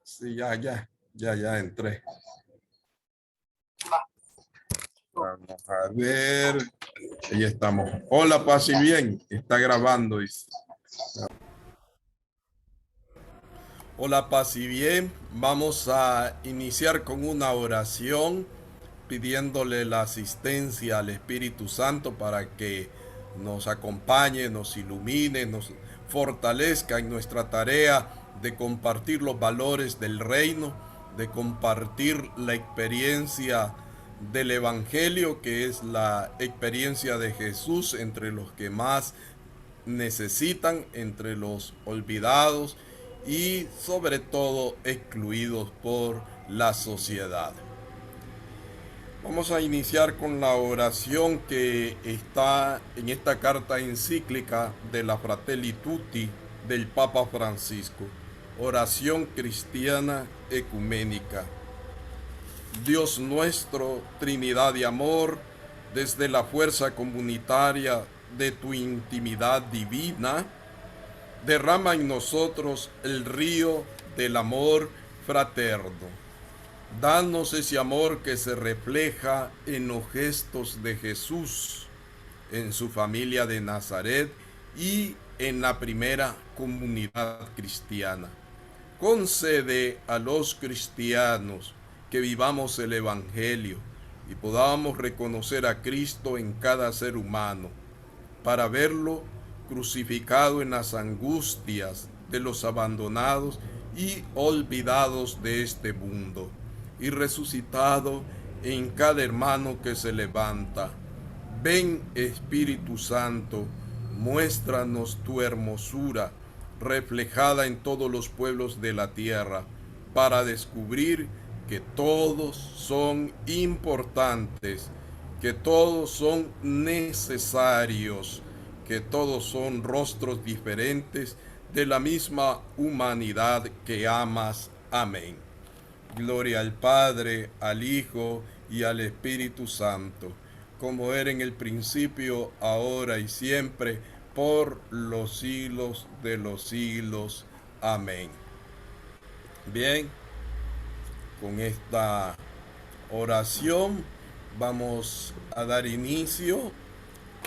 Sí, ya entré. Vamos a ver. Ahí estamos. Hola, paz y bien. Está grabando. Hola, paz y bien. Vamos a iniciar con una oración pidiéndole la asistencia al Espíritu Santo para que nos acompañe, nos ilumine, nos fortalezca en nuestra tarea de compartir los valores del reino, de compartir la experiencia del Evangelio, que es la experiencia de Jesús entre los que más necesitan, entre los olvidados y sobre todo excluidos por la sociedad. Vamos a iniciar con la oración que está en esta carta encíclica de la Fratelli Tutti del Papa Francisco. Oración cristiana ecuménica. Dios nuestro, Trinidad de amor, desde la fuerza comunitaria de tu intimidad divina, derrama en nosotros el río del amor fraterno. Danos ese amor que se refleja en los gestos de Jesús, en su familia de Nazaret y en la primera comunidad cristiana. Concede a los cristianos que vivamos el Evangelio y podamos reconocer a Cristo en cada ser humano, para verlo crucificado en las angustias de los abandonados y olvidados de este mundo, y resucitado en cada hermano que se levanta. Ven, Espíritu Santo, muéstranos tu hermosura reflejada en todos los pueblos de la tierra, para descubrir que todos son importantes, que todos son necesarios, que todos son rostros diferentes de la misma humanidad que amas. Amén. Gloria al Padre, al Hijo y al Espíritu Santo, como era en el principio, ahora y siempre, por los siglos de los siglos. Amén. Bien, con esta oración vamos a dar inicio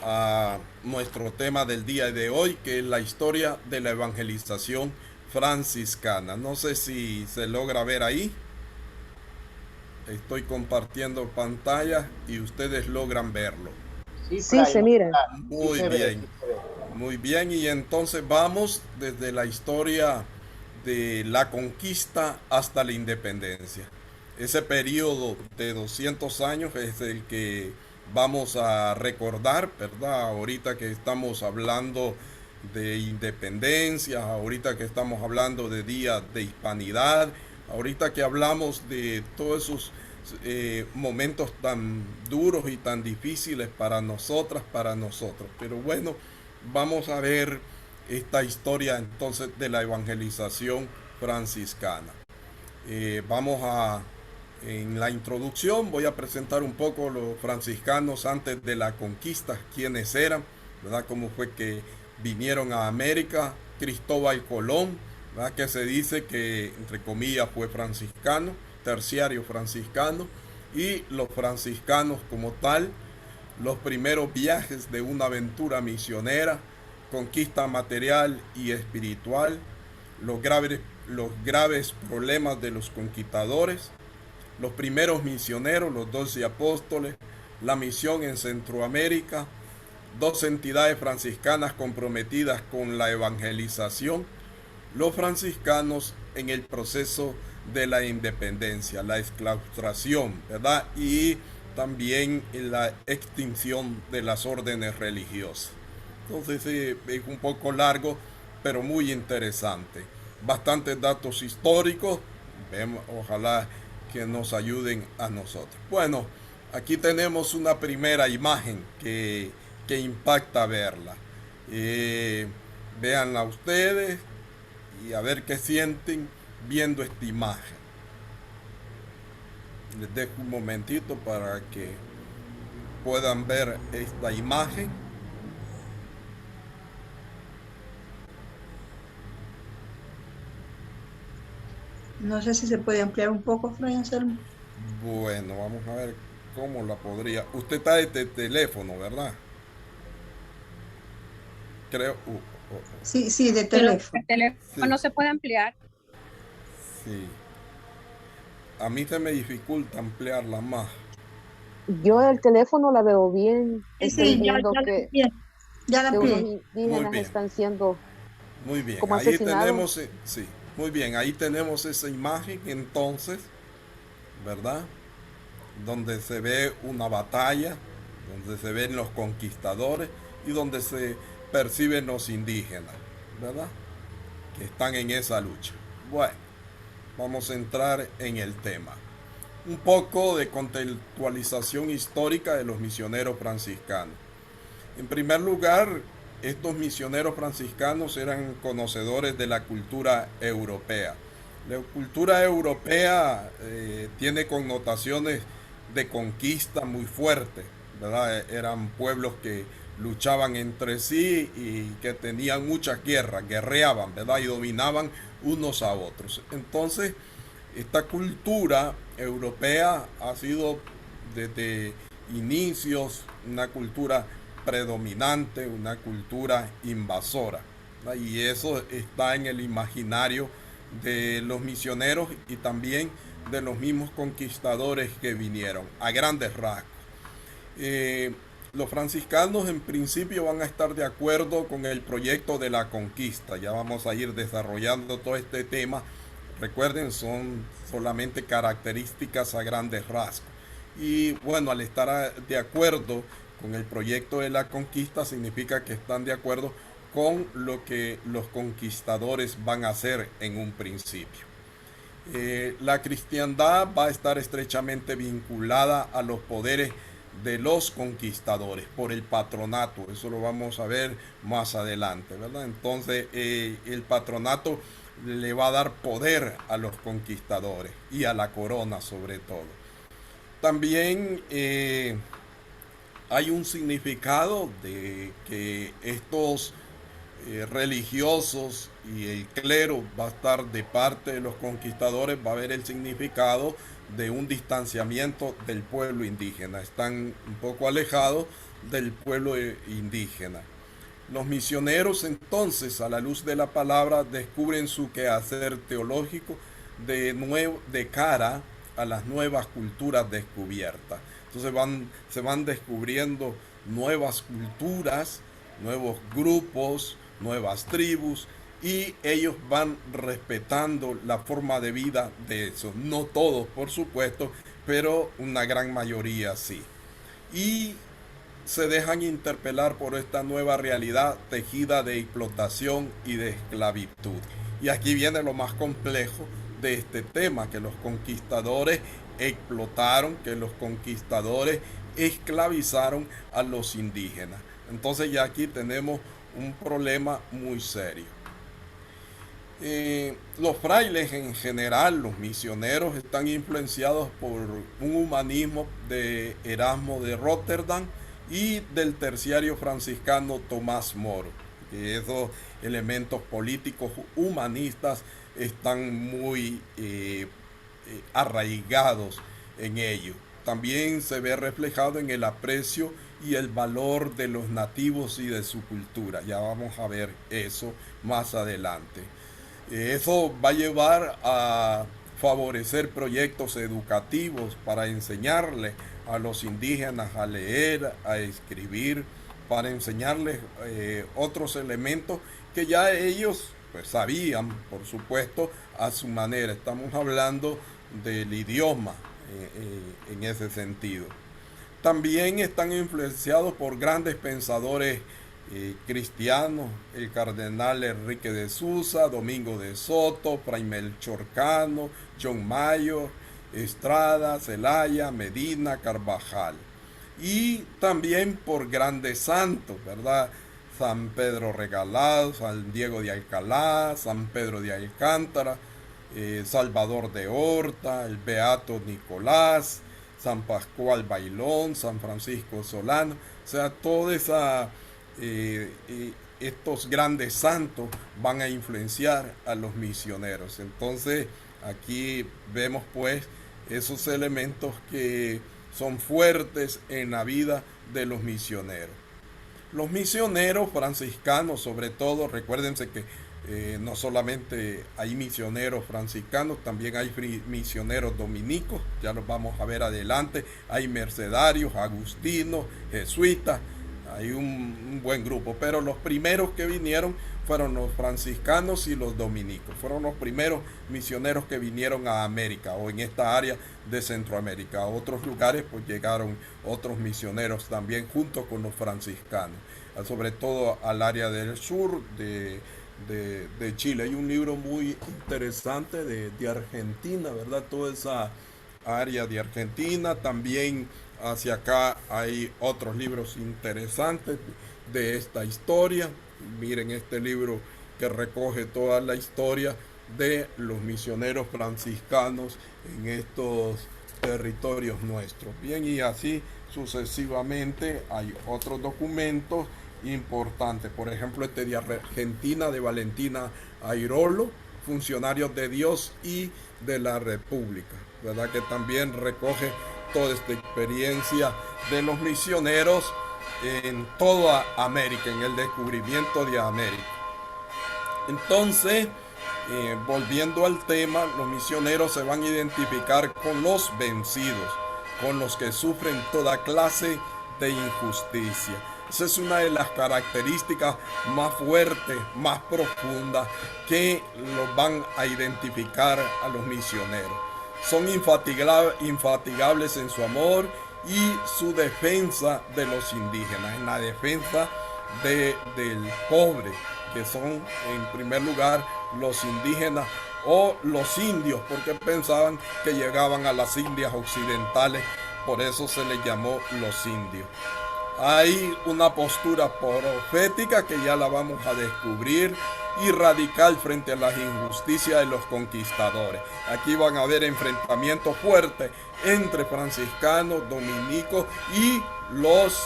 a nuestro tema del día de hoy, que es la historia de la evangelización franciscana. No sé si se logra ver ahí. Estoy compartiendo pantalla y ustedes logran verlo. Sí, se mira. Muy bien, muy bien. Y entonces vamos desde la historia de la conquista hasta la independencia. Ese periodo de 200 años es el que vamos a recordar, ¿verdad? Ahorita que estamos hablando de independencia, ahorita que estamos hablando de Día de Hispanidad, ahorita que hablamos de todos esos momentos tan duros y tan difíciles para nosotras, para nosotros. Pero bueno, vamos a ver esta historia entonces de la evangelización franciscana. En la introducción voy a presentar un poco los franciscanos antes de la conquista, quiénes eran, ¿verdad? Cómo fue que vinieron a América. Cristóbal Colón, ¿verdad? Que se dice que, entre comillas, fue franciscano, terciario franciscano, y los franciscanos como tal, los primeros viajes de una aventura misionera, conquista material y espiritual, los graves problemas de los conquistadores, los primeros misioneros, los 12 apóstoles, la misión en Centroamérica, dos entidades franciscanas comprometidas con la evangelización, los franciscanos en el proceso de la independencia, la exclaustración, ¿verdad? Y también en la extinción de las órdenes religiosas. Entonces es un poco largo, pero muy interesante. Bastantes datos históricos, ojalá que nos ayuden a nosotros. Bueno, aquí tenemos una primera imagen que impacta verla. Véanla ustedes y a ver qué sienten viendo esta imagen. Les dejo un momentito para que puedan ver esta imagen. No sé si se puede ampliar un poco, Fray Anselmo. Bueno, vamos a ver cómo la podría. Usted está de teléfono, ¿verdad? Creo. Sí, sí, de Pero teléfono. el Sí, teléfono se puede ampliar. sí. A mí se me dificulta ampliarla más. Yo el teléfono la veo bien. Sí, Estoy sí, viendo ya la amplié. Ya la que unos amplié. Muy indígenas bien, están siendo muy bien. como Ahí tenemos, asesinados. sí, muy bien. Ahí tenemos esa imagen entonces, ¿verdad? Donde se ve una batalla, donde se ven los conquistadores y donde se perciben los indígenas, ¿verdad? Que están en esa lucha. Bueno, vamos a entrar en el tema. Un poco de contextualización histórica de los misioneros franciscanos. En primer lugar, estos misioneros franciscanos eran conocedores de la cultura europea. La cultura europea tiene connotaciones de conquista muy fuertes, ¿verdad? Eran pueblos que luchaban entre sí y que tenían muchas guerras, guerreaban, ¿verdad? Y dominaban unos a otros. Entonces, esta cultura europea ha sido desde inicios una cultura predominante, una cultura invasora, ¿no? Y eso está en el imaginario de los misioneros y también de los mismos conquistadores que vinieron, a grandes rasgos. Eh, los franciscanos en principio van a estar de acuerdo con el proyecto de la conquista. Ya vamos a ir desarrollando todo este tema. Recuerden, son solamente características a grandes rasgos. Y bueno, al estar de acuerdo con el proyecto de la conquista significa que están de acuerdo con lo que los conquistadores van a hacer en un principio. La cristiandad va a estar estrechamente vinculada a los poderes de los conquistadores por el patronato. Eso lo vamos a ver más adelante, ¿verdad? Entonces, el patronato le va a dar poder a los conquistadores y a la corona sobre todo. También hay un significado de que estos religiosos y el clero va a estar de parte de los conquistadores, va a haber el significado de un distanciamiento del pueblo indígena. Están un poco alejados del pueblo indígena. Los misioneros entonces, a la luz de la palabra, descubren su quehacer teológico de cara a las nuevas culturas descubiertas. Entonces se van descubriendo nuevas culturas, nuevos grupos, nuevas tribus, y ellos van respetando la forma de vida de eso. No todos, por supuesto, pero una gran mayoría sí. Y se dejan interpelar por esta nueva realidad tejida de explotación y de esclavitud. Y aquí viene lo más complejo de este tema, que los conquistadores explotaron, que los conquistadores esclavizaron a los indígenas. Entonces ya aquí tenemos un problema muy serio. Los frailes en general, los misioneros, están influenciados por un humanismo de Erasmo de Rotterdam y del terciario franciscano Tomás Moro. Que esos elementos políticos humanistas están muy arraigados en ello. También se ve reflejado en el aprecio y el valor de los nativos y de su cultura. Ya vamos a ver eso más adelante. Eso va a llevar a favorecer proyectos educativos para enseñarles a los indígenas a leer, a escribir, para enseñarles otros elementos que ya ellos pues sabían, por supuesto, a su manera. Estamos hablando del idioma en ese sentido. También están influenciados por grandes pensadores cristianos, el cardenal Enrique de Sousa, Domingo de Soto, Fray Melchor Cano, John Mayor, Estrada, Celaya, Medina, Carvajal. Y también por grandes santos, ¿verdad? San Pedro Regalado, San Diego de Alcalá, San Pedro de Alcántara, Salvador de Horta, el Beato Nicolás, San Pascual Bailón, San Francisco Solano, o sea, toda esa estos grandes santos van a influenciar a los misioneros. Entonces Aquí vemos pues esos elementos que son fuertes en la vida de los misioneros. Los misioneros franciscanos, sobre todo, recuérdense que no solamente hay misioneros franciscanos, también hay misioneros dominicos, ya los vamos a ver adelante, hay mercedarios, agustinos, jesuitas, hay un buen grupo, pero los primeros que vinieron fueron los franciscanos y los dominicos, fueron los primeros misioneros que vinieron a América o en esta área de Centroamérica. A otros lugares pues llegaron otros misioneros también junto con los franciscanos, sobre todo al área del sur de Chile. Hay un libro muy interesante de Argentina, ¿verdad? Toda esa área de Argentina, también hacia acá hay otros libros interesantes de esta historia. Miren este libro que recoge toda la historia de los misioneros franciscanos en estos territorios nuestros. Bien, y así sucesivamente hay otros documentos importantes. Por ejemplo, este de Argentina de Valentina Airolo, Funcionarios de Dios y de la República, ¿verdad? Que también recoge toda esta experiencia de los misioneros en toda América, en el descubrimiento de América. Entonces, volviendo al tema, los misioneros se van a identificar con los vencidos, con los que sufren toda clase de injusticia. Esa es una de las características más fuertes, más profundas que los van a identificar a los misioneros. Son infatigables en su amor y su defensa de los indígenas, en la defensa del pobre, que son en primer lugar los indígenas o los indios, porque pensaban que llegaban a las Indias occidentales, por eso se les llamó los indios. Hay una postura profética que ya la vamos a descubrir y radical frente a las injusticias de los conquistadores. Aquí van a haber enfrentamientos fuertes entre franciscanos, dominicos y los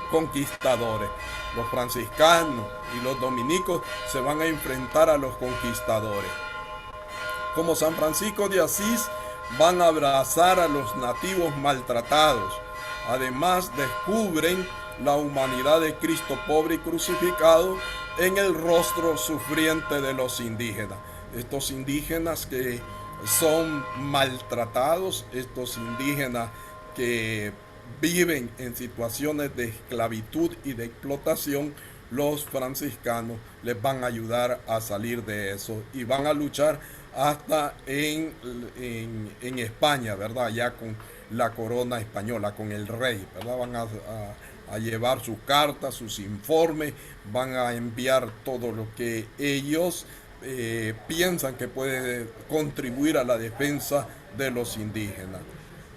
conquistadores. Los franciscanos y los dominicos se van a enfrentar a los conquistadores. Como San Francisco de Asís, van a abrazar a los nativos maltratados. Además, descubren la humanidad de Cristo pobre y crucificado en el rostro sufriente de los indígenas. Estos indígenas que son maltratados, estos indígenas que viven en situaciones de esclavitud y de explotación, los franciscanos les van a ayudar a salir de eso y van a luchar hasta en España, ¿verdad? Ya con la corona española, con el rey, ¿verdad? Van a llevar sus cartas, sus informes, van a enviar todo lo que ellos piensan que puede contribuir a la defensa de los indígenas.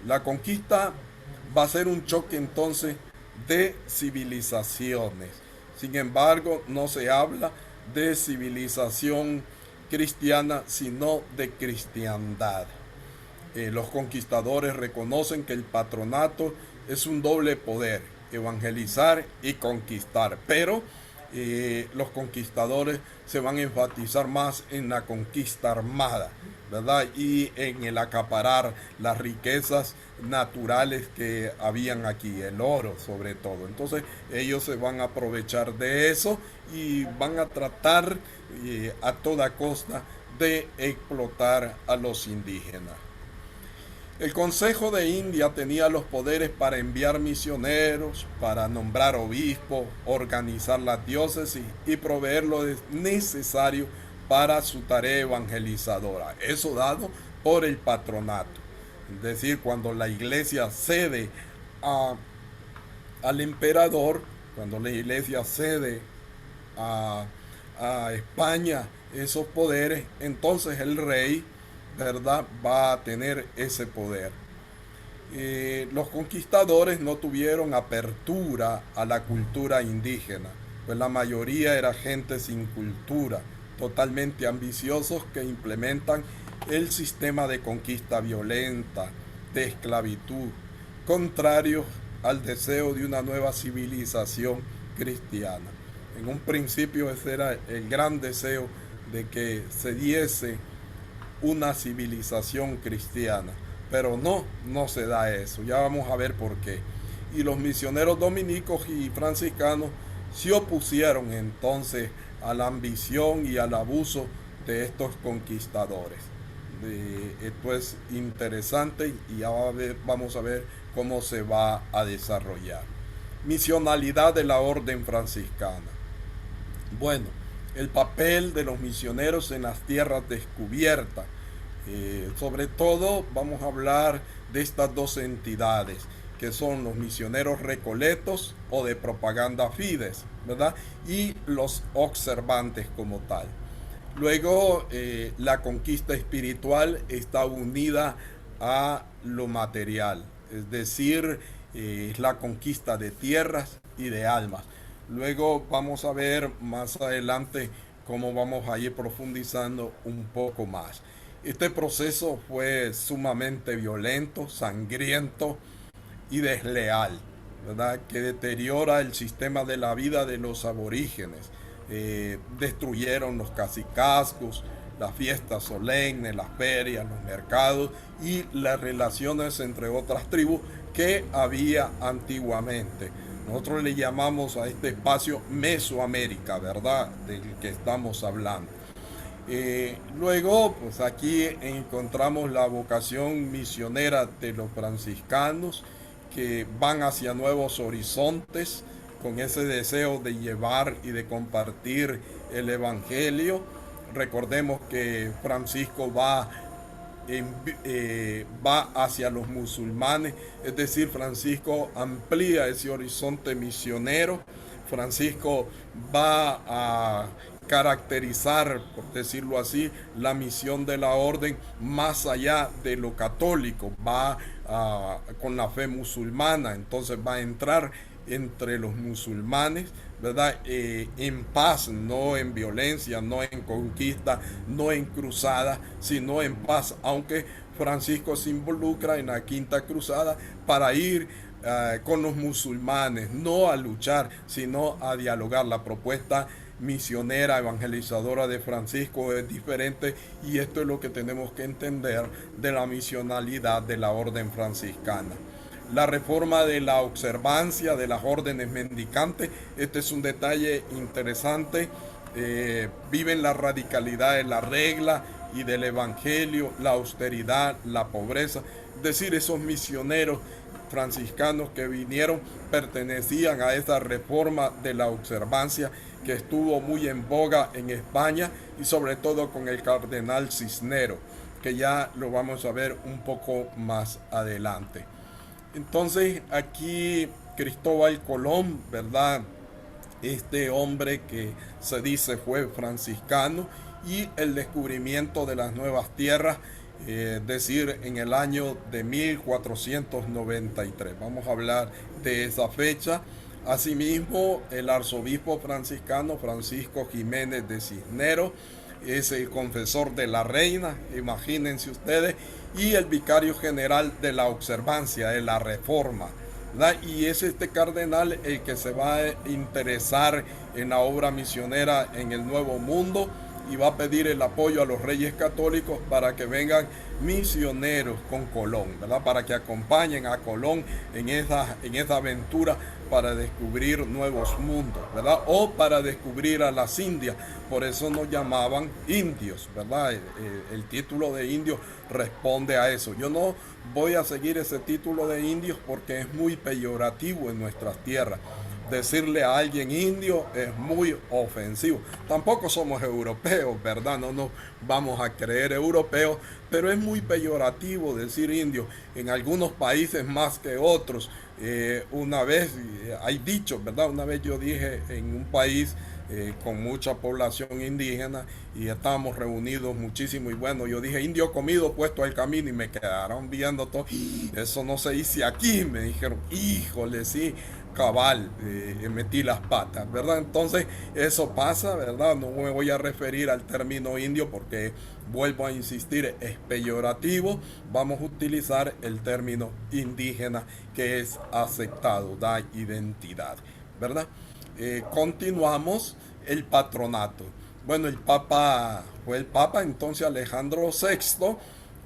La conquista va a ser un choque entonces de civilizaciones. Sin embargo, no se habla de civilización cristiana, sino de cristiandad. Los conquistadores reconocen que el patronato es un doble poder, evangelizar y conquistar, pero los conquistadores se van a enfatizar más en la conquista armada, ¿verdad? Y en el acaparar las riquezas naturales que habían aquí, el oro sobre todo. Entonces ellos se van a aprovechar de eso y van a tratar a toda costa de explotar a los indígenas. El Consejo de India tenía los poderes para enviar misioneros, para nombrar obispos, organizar las diócesis y proveer lo necesario para su tarea evangelizadora. Eso dado por el patronato. Es decir, cuando la iglesia cede al emperador, cuando la iglesia cede a España esos poderes, entonces el rey, ¿verdad?, va a tener ese poder. Los conquistadores no tuvieron apertura a la cultura indígena, pues la mayoría era gente sin cultura, totalmente ambiciosos que implementan el sistema de conquista violenta, de esclavitud, contrarios al deseo de una nueva civilización cristiana. En un principio ese era el gran deseo de que se diese una civilización cristiana. Pero no se da eso. Ya vamos a ver por qué. Y los misioneros dominicos y franciscanos se opusieron entonces a la ambición y al abuso de estos conquistadores. Esto es interesante y ya vamos a ver cómo se va a desarrollar. Misionalidad de la orden franciscana. Bueno, el papel de los misioneros en las tierras descubiertas. Sobre todo vamos a hablar de estas dos entidades, que son los misioneros recoletos o de propaganda fides, ¿verdad? Y los observantes como tal. Luego, la conquista espiritual está unida a lo material, es decir, es la conquista de tierras y de almas. Luego vamos a ver más adelante cómo vamos a ir profundizando un poco más. Este proceso fue sumamente violento, sangriento y desleal, ¿verdad? Que deteriora el sistema de la vida de los aborígenes. Destruyeron los cacicazgos, las fiestas solemnes, las ferias, los mercados y las relaciones entre otras tribus que había antiguamente. Nosotros le llamamos a este espacio Mesoamérica, ¿verdad? Del que estamos hablando. Luego, pues aquí encontramos la vocación misionera de los franciscanos que van hacia nuevos horizontes con ese deseo de llevar y de compartir el Evangelio. Recordemos que Francisco va hacia los musulmanes, es decir, Francisco amplía ese horizonte misionero. Francisco va a caracterizar, por decirlo así, la misión de la orden más allá de lo católico, va con la fe musulmana, entonces va a entrar entre los musulmanes, ¿verdad? En paz, no en violencia, no en conquista, no en cruzada, sino en paz, aunque Francisco se involucra en la Quinta Cruzada para ir con los musulmanes, no a luchar, sino a dialogar. La propuesta misionera, evangelizadora de Francisco es diferente y esto es lo que tenemos que entender de la misionalidad de la orden franciscana. La reforma de la observancia de las órdenes mendicantes, este es un detalle interesante. Viven la radicalidad de la regla y del evangelio, la austeridad, la pobreza. Es decir, esos misioneros franciscanos que vinieron pertenecían a esa reforma de la observancia que estuvo muy en boga en España y sobre todo con el cardenal Cisnero, que ya lo vamos a ver un poco más adelante. Entonces aquí Cristóbal Colón, ¿verdad? Este hombre que se dice fue franciscano y el descubrimiento de las nuevas tierras, es decir, en el año de 1493. Vamos a hablar de esa fecha. Asimismo, el arzobispo franciscano Francisco Jiménez de Cisneros es el confesor de la reina, imagínense ustedes, y el vicario general de la observancia, de la reforma, ¿verdad? Y es este cardenal el que se va a interesar en la obra misionera en el Nuevo Mundo y va a pedir el apoyo a los reyes católicos para que vengan misioneros con Colón, ¿verdad? Para que acompañen a Colón en esa aventura para descubrir nuevos mundos, ¿verdad? O para descubrir a las Indias. Por eso nos llamaban indios, ¿verdad? El título de indio responde a eso. Yo no voy a seguir ese título de indios porque es muy peyorativo en nuestras tierras. Decirle a alguien indio es muy ofensivo. Tampoco somos europeos, ¿verdad? No nos vamos a creer europeos, pero es muy peyorativo decir indio en algunos países más que otros. Una vez, hay dichos, ¿verdad? Una vez yo dije en un país con mucha población indígena y estábamos reunidos muchísimo y bueno, yo dije indio comido puesto al camino y me quedaron viendo todo. Eso no se dice aquí, me dijeron, híjole, sí. Cabal, metí las patas, ¿verdad? Entonces eso pasa, ¿verdad? No me voy a referir al término indio porque, vuelvo a insistir, es peyorativo. Vamos a utilizar el término indígena que es aceptado, da identidad, ¿verdad? Continuamos el patronato. Bueno, fue el Papa entonces Alejandro VI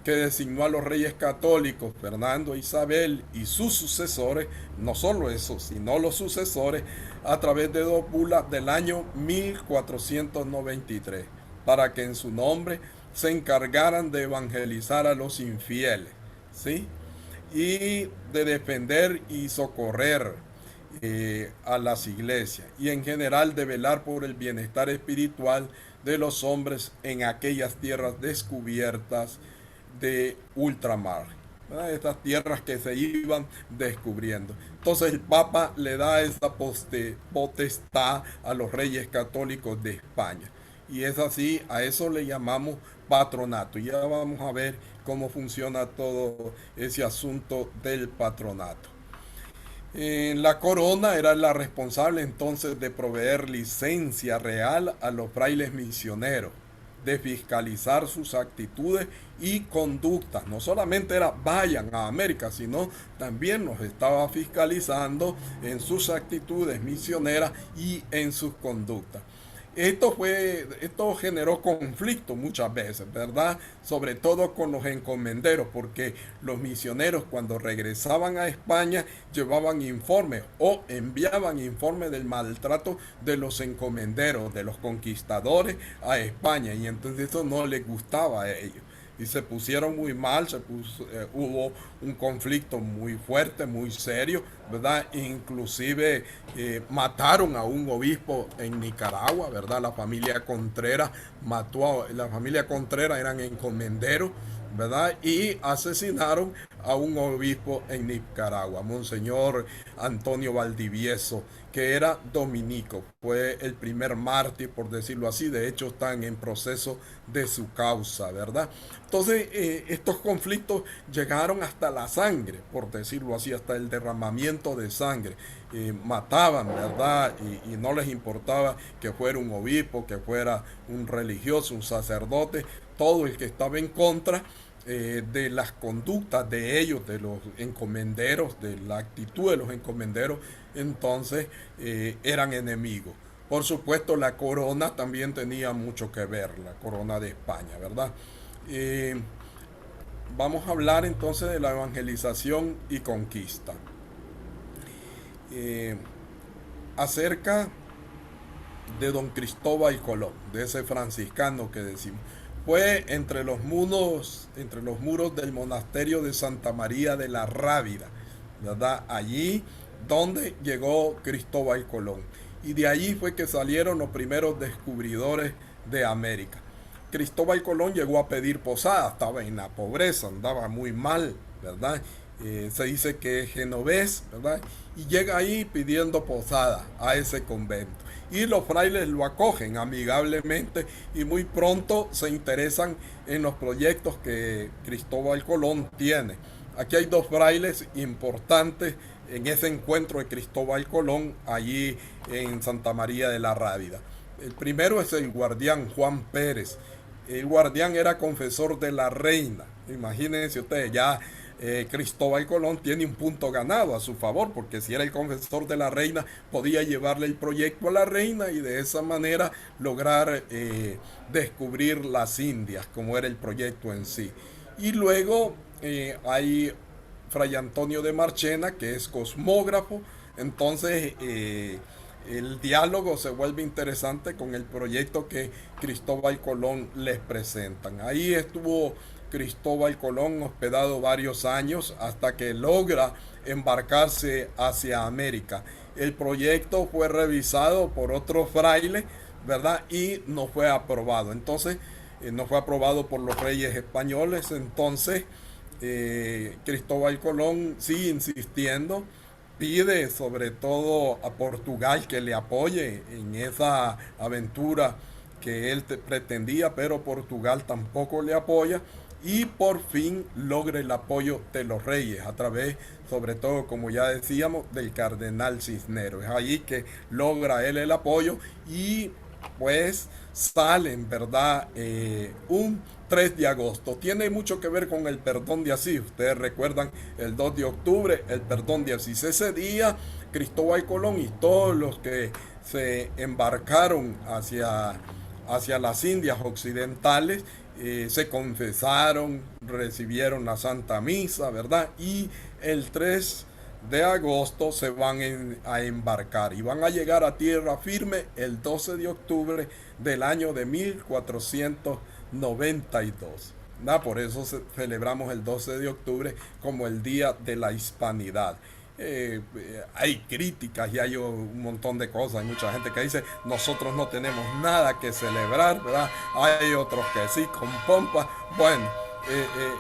que designó a los reyes católicos Fernando e Isabel y sus sucesores, no solo eso, sino los sucesores, a través de dos bulas del año 1493, para que en su nombre se encargaran de evangelizar a los infieles, ¿sí? Y de defender y socorrer a las iglesias y en general de velar por el bienestar espiritual de los hombres en aquellas tierras descubiertas de ultramar, ¿verdad? Estas tierras que se iban descubriendo. Entonces el Papa le da esa potestad a los reyes católicos de España. Y es así, a eso le llamamos patronato. Ya vamos a ver cómo funciona todo ese asunto del patronato. La corona era la responsable entonces de proveer licencia real a los frailes misioneros, de fiscalizar sus actitudes y conductas. No solamente era vayan a América, sino también nos estaba fiscalizando en sus actitudes misioneras y en sus conductas. Esto generó conflicto muchas veces, ¿verdad? Sobre todo con los encomenderos, porque los misioneros cuando regresaban a España llevaban informes o enviaban informes del maltrato de los encomenderos, de los conquistadores a España, y entonces eso no les gustaba a ellos. Y se pusieron muy mal, hubo un conflicto muy fuerte, muy serio, ¿verdad? Inclusive mataron a un obispo en Nicaragua, ¿verdad? La familia Contreras la familia Contreras eran encomenderos, ¿verdad? Y asesinaron a un obispo en Nicaragua, Monseñor Antonio Valdivieso, que era dominico, fue el primer mártir, por decirlo así. De hecho están en proceso de su causa, ¿verdad? Entonces estos conflictos llegaron hasta la sangre, por decirlo así, hasta el derramamiento de sangre. Mataban, ¿verdad? Y no les importaba que fuera un obispo, que fuera un religioso, un sacerdote, todo el que estaba en contra de las conductas de ellos, de los encomenderos, de la actitud de los encomenderos, entonces eran enemigos. Por supuesto, la corona también tenía mucho que ver, la corona de España, ¿verdad? Eh, Vamos a hablar entonces de la evangelización y conquista. Eh, Acerca de don Cristóbal Colón, de ese franciscano que decimos. Fue entre los muros del monasterio de Santa María de la Rábida, ¿verdad? Allí donde llegó Cristóbal Colón. Y de allí fue que salieron los primeros descubridores de América. Cristóbal Colón llegó a pedir posada, estaba en la pobreza, andaba muy mal, ¿verdad? Se dice que es genovés, ¿verdad? Y llega ahí pidiendo posada a ese convento. Y los frailes lo acogen amigablemente y muy pronto se interesan en los proyectos que Cristóbal Colón tiene. Aquí hay dos frailes importantes en ese encuentro de Cristóbal Colón allí en Santa María de la Rábida. El primero es el guardián Juan Pérez. El guardián era confesor de la reina. Imagínense ustedes, ya Cristóbal Colón tiene un punto ganado a su favor, porque si era el confesor de la reina, podía llevarle el proyecto a la reina y de esa manera lograr descubrir las Indias, como era el proyecto en sí. Y luego hay Fray Antonio de Marchena, que es cosmógrafo. Entonces el diálogo se vuelve interesante con el proyecto que Cristóbal Colón les presentan. Ahí estuvo Cristóbal Colón hospedado varios años hasta que logra embarcarse hacia América. El proyecto fue revisado por otros frailes, ¿verdad? Y no fue aprobado. Entonces, no fue aprobado por los reyes españoles. Entonces, Cristóbal Colón sigue insistiendo, pide sobre todo a Portugal que le apoye en esa aventura que él pretendía, pero Portugal tampoco le apoya y por fin logra el apoyo de los reyes a través, sobre todo, como ya decíamos, del cardenal Cisneros. Es ahí que logra él el apoyo y pues sale en verdad un 3 de agosto. Tiene mucho que ver con el perdón de Asís. Ustedes recuerdan el 2 de octubre, el perdón de Asís. Ese día Cristóbal Colón y todos los que se embarcaron hacia las Indias occidentales, se confesaron, recibieron la Santa Misa, ¿verdad? Y el 3 de agosto se van a embarcar y van a llegar a tierra firme el 12 de octubre del año de 1492. Por eso celebramos el 12 de octubre como el Día de la Hispanidad. Hay críticas y hay un montón de cosas. Hay mucha gente que dice nosotros no tenemos nada que celebrar, ¿verdad? Hay otros que sí, con pompa. Bueno,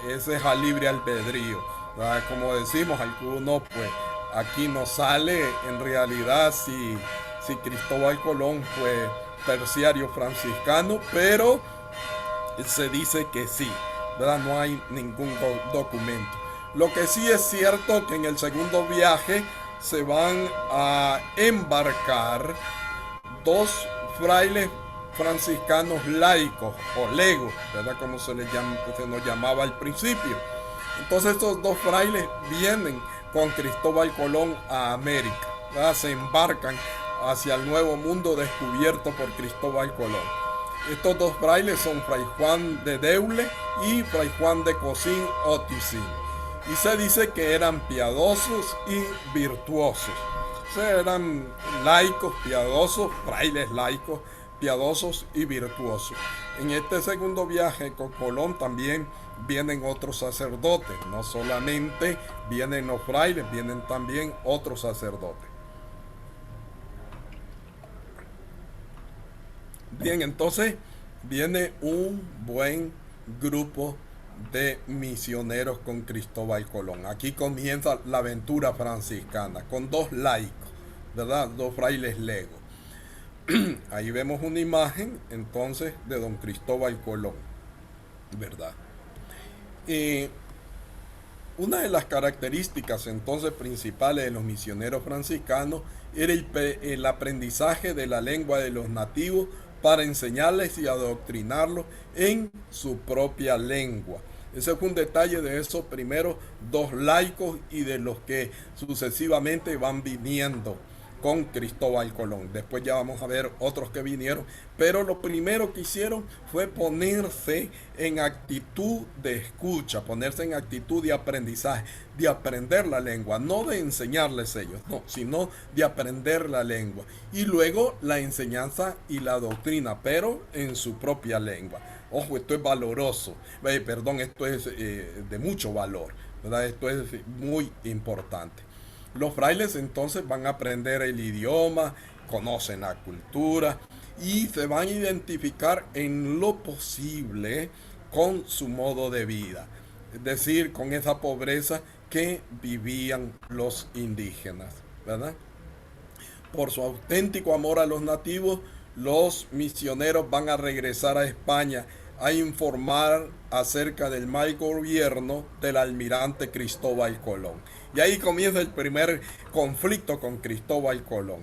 ese es a libre albedrío, ¿verdad? Como decimos, algunos pues aquí no sale en realidad si Cristóbal Colón fue terciario franciscano, pero se dice que sí, ¿verdad? No hay ningún documento. Lo que sí es cierto que en el segundo viaje se van a embarcar dos frailes franciscanos laicos o legos, ¿verdad? Como se nos llamaba al principio. Entonces estos dos frailes vienen con Cristóbal Colón a América, ¿verdad? Se embarcan hacia el nuevo mundo descubierto por Cristóbal Colón. Estos dos frailes son Fray Juan de Deule y Fray Juan de Cosín Oticín. Y se dice que eran piadosos y virtuosos. O sea, eran laicos, piadosos, frailes laicos, piadosos y virtuosos. En este segundo viaje con Colón también vienen otros sacerdotes. No solamente vienen los frailes, vienen también otros sacerdotes. Bien, entonces viene un buen grupo de misioneros con Cristóbal Colón. Aquí comienza la aventura franciscana con dos laicos, ¿verdad? Dos frailes legos. Ahí vemos una imagen entonces de don Cristóbal Colón, ¿verdad? Una de las características entonces principales de los misioneros franciscanos era el aprendizaje de la lengua de los nativos para enseñarles y adoctrinarlos en su propia lengua. Ese fue un detalle de esos primeros dos laicos y de los que sucesivamente van viniendo con Cristóbal Colón. Después ya vamos a ver otros que vinieron, pero lo primero que hicieron fue ponerse en actitud de escucha, ponerse en actitud de aprendizaje, de aprender la lengua, no de enseñarles ellos, no, sino de aprender la lengua. Y luego la enseñanza y la doctrina, pero en su propia lengua. Ojo, esto es valoroso, esto es de mucho valor, ¿verdad? Esto es muy importante. Los frailes entonces van a aprender el idioma, conocen la cultura y se van a identificar en lo posible con su modo de vida, es decir, con esa pobreza que vivían los indígenas, ¿verdad? Por su auténtico amor a los nativos, los misioneros van a regresar a España a informar acerca del mal gobierno del almirante Cristóbal Colón. Y ahí comienza el primer conflicto con Cristóbal Colón,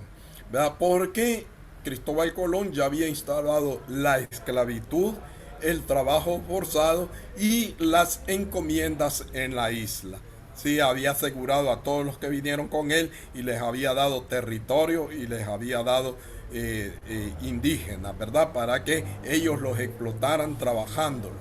¿verdad? Porque Cristóbal Colón ya había instalado la esclavitud, el trabajo forzado y las encomiendas en la isla. Sí, había asegurado a todos los que vinieron con él y les había dado territorio y les había dado indígenas, ¿verdad? Para que ellos los explotaran trabajándolo.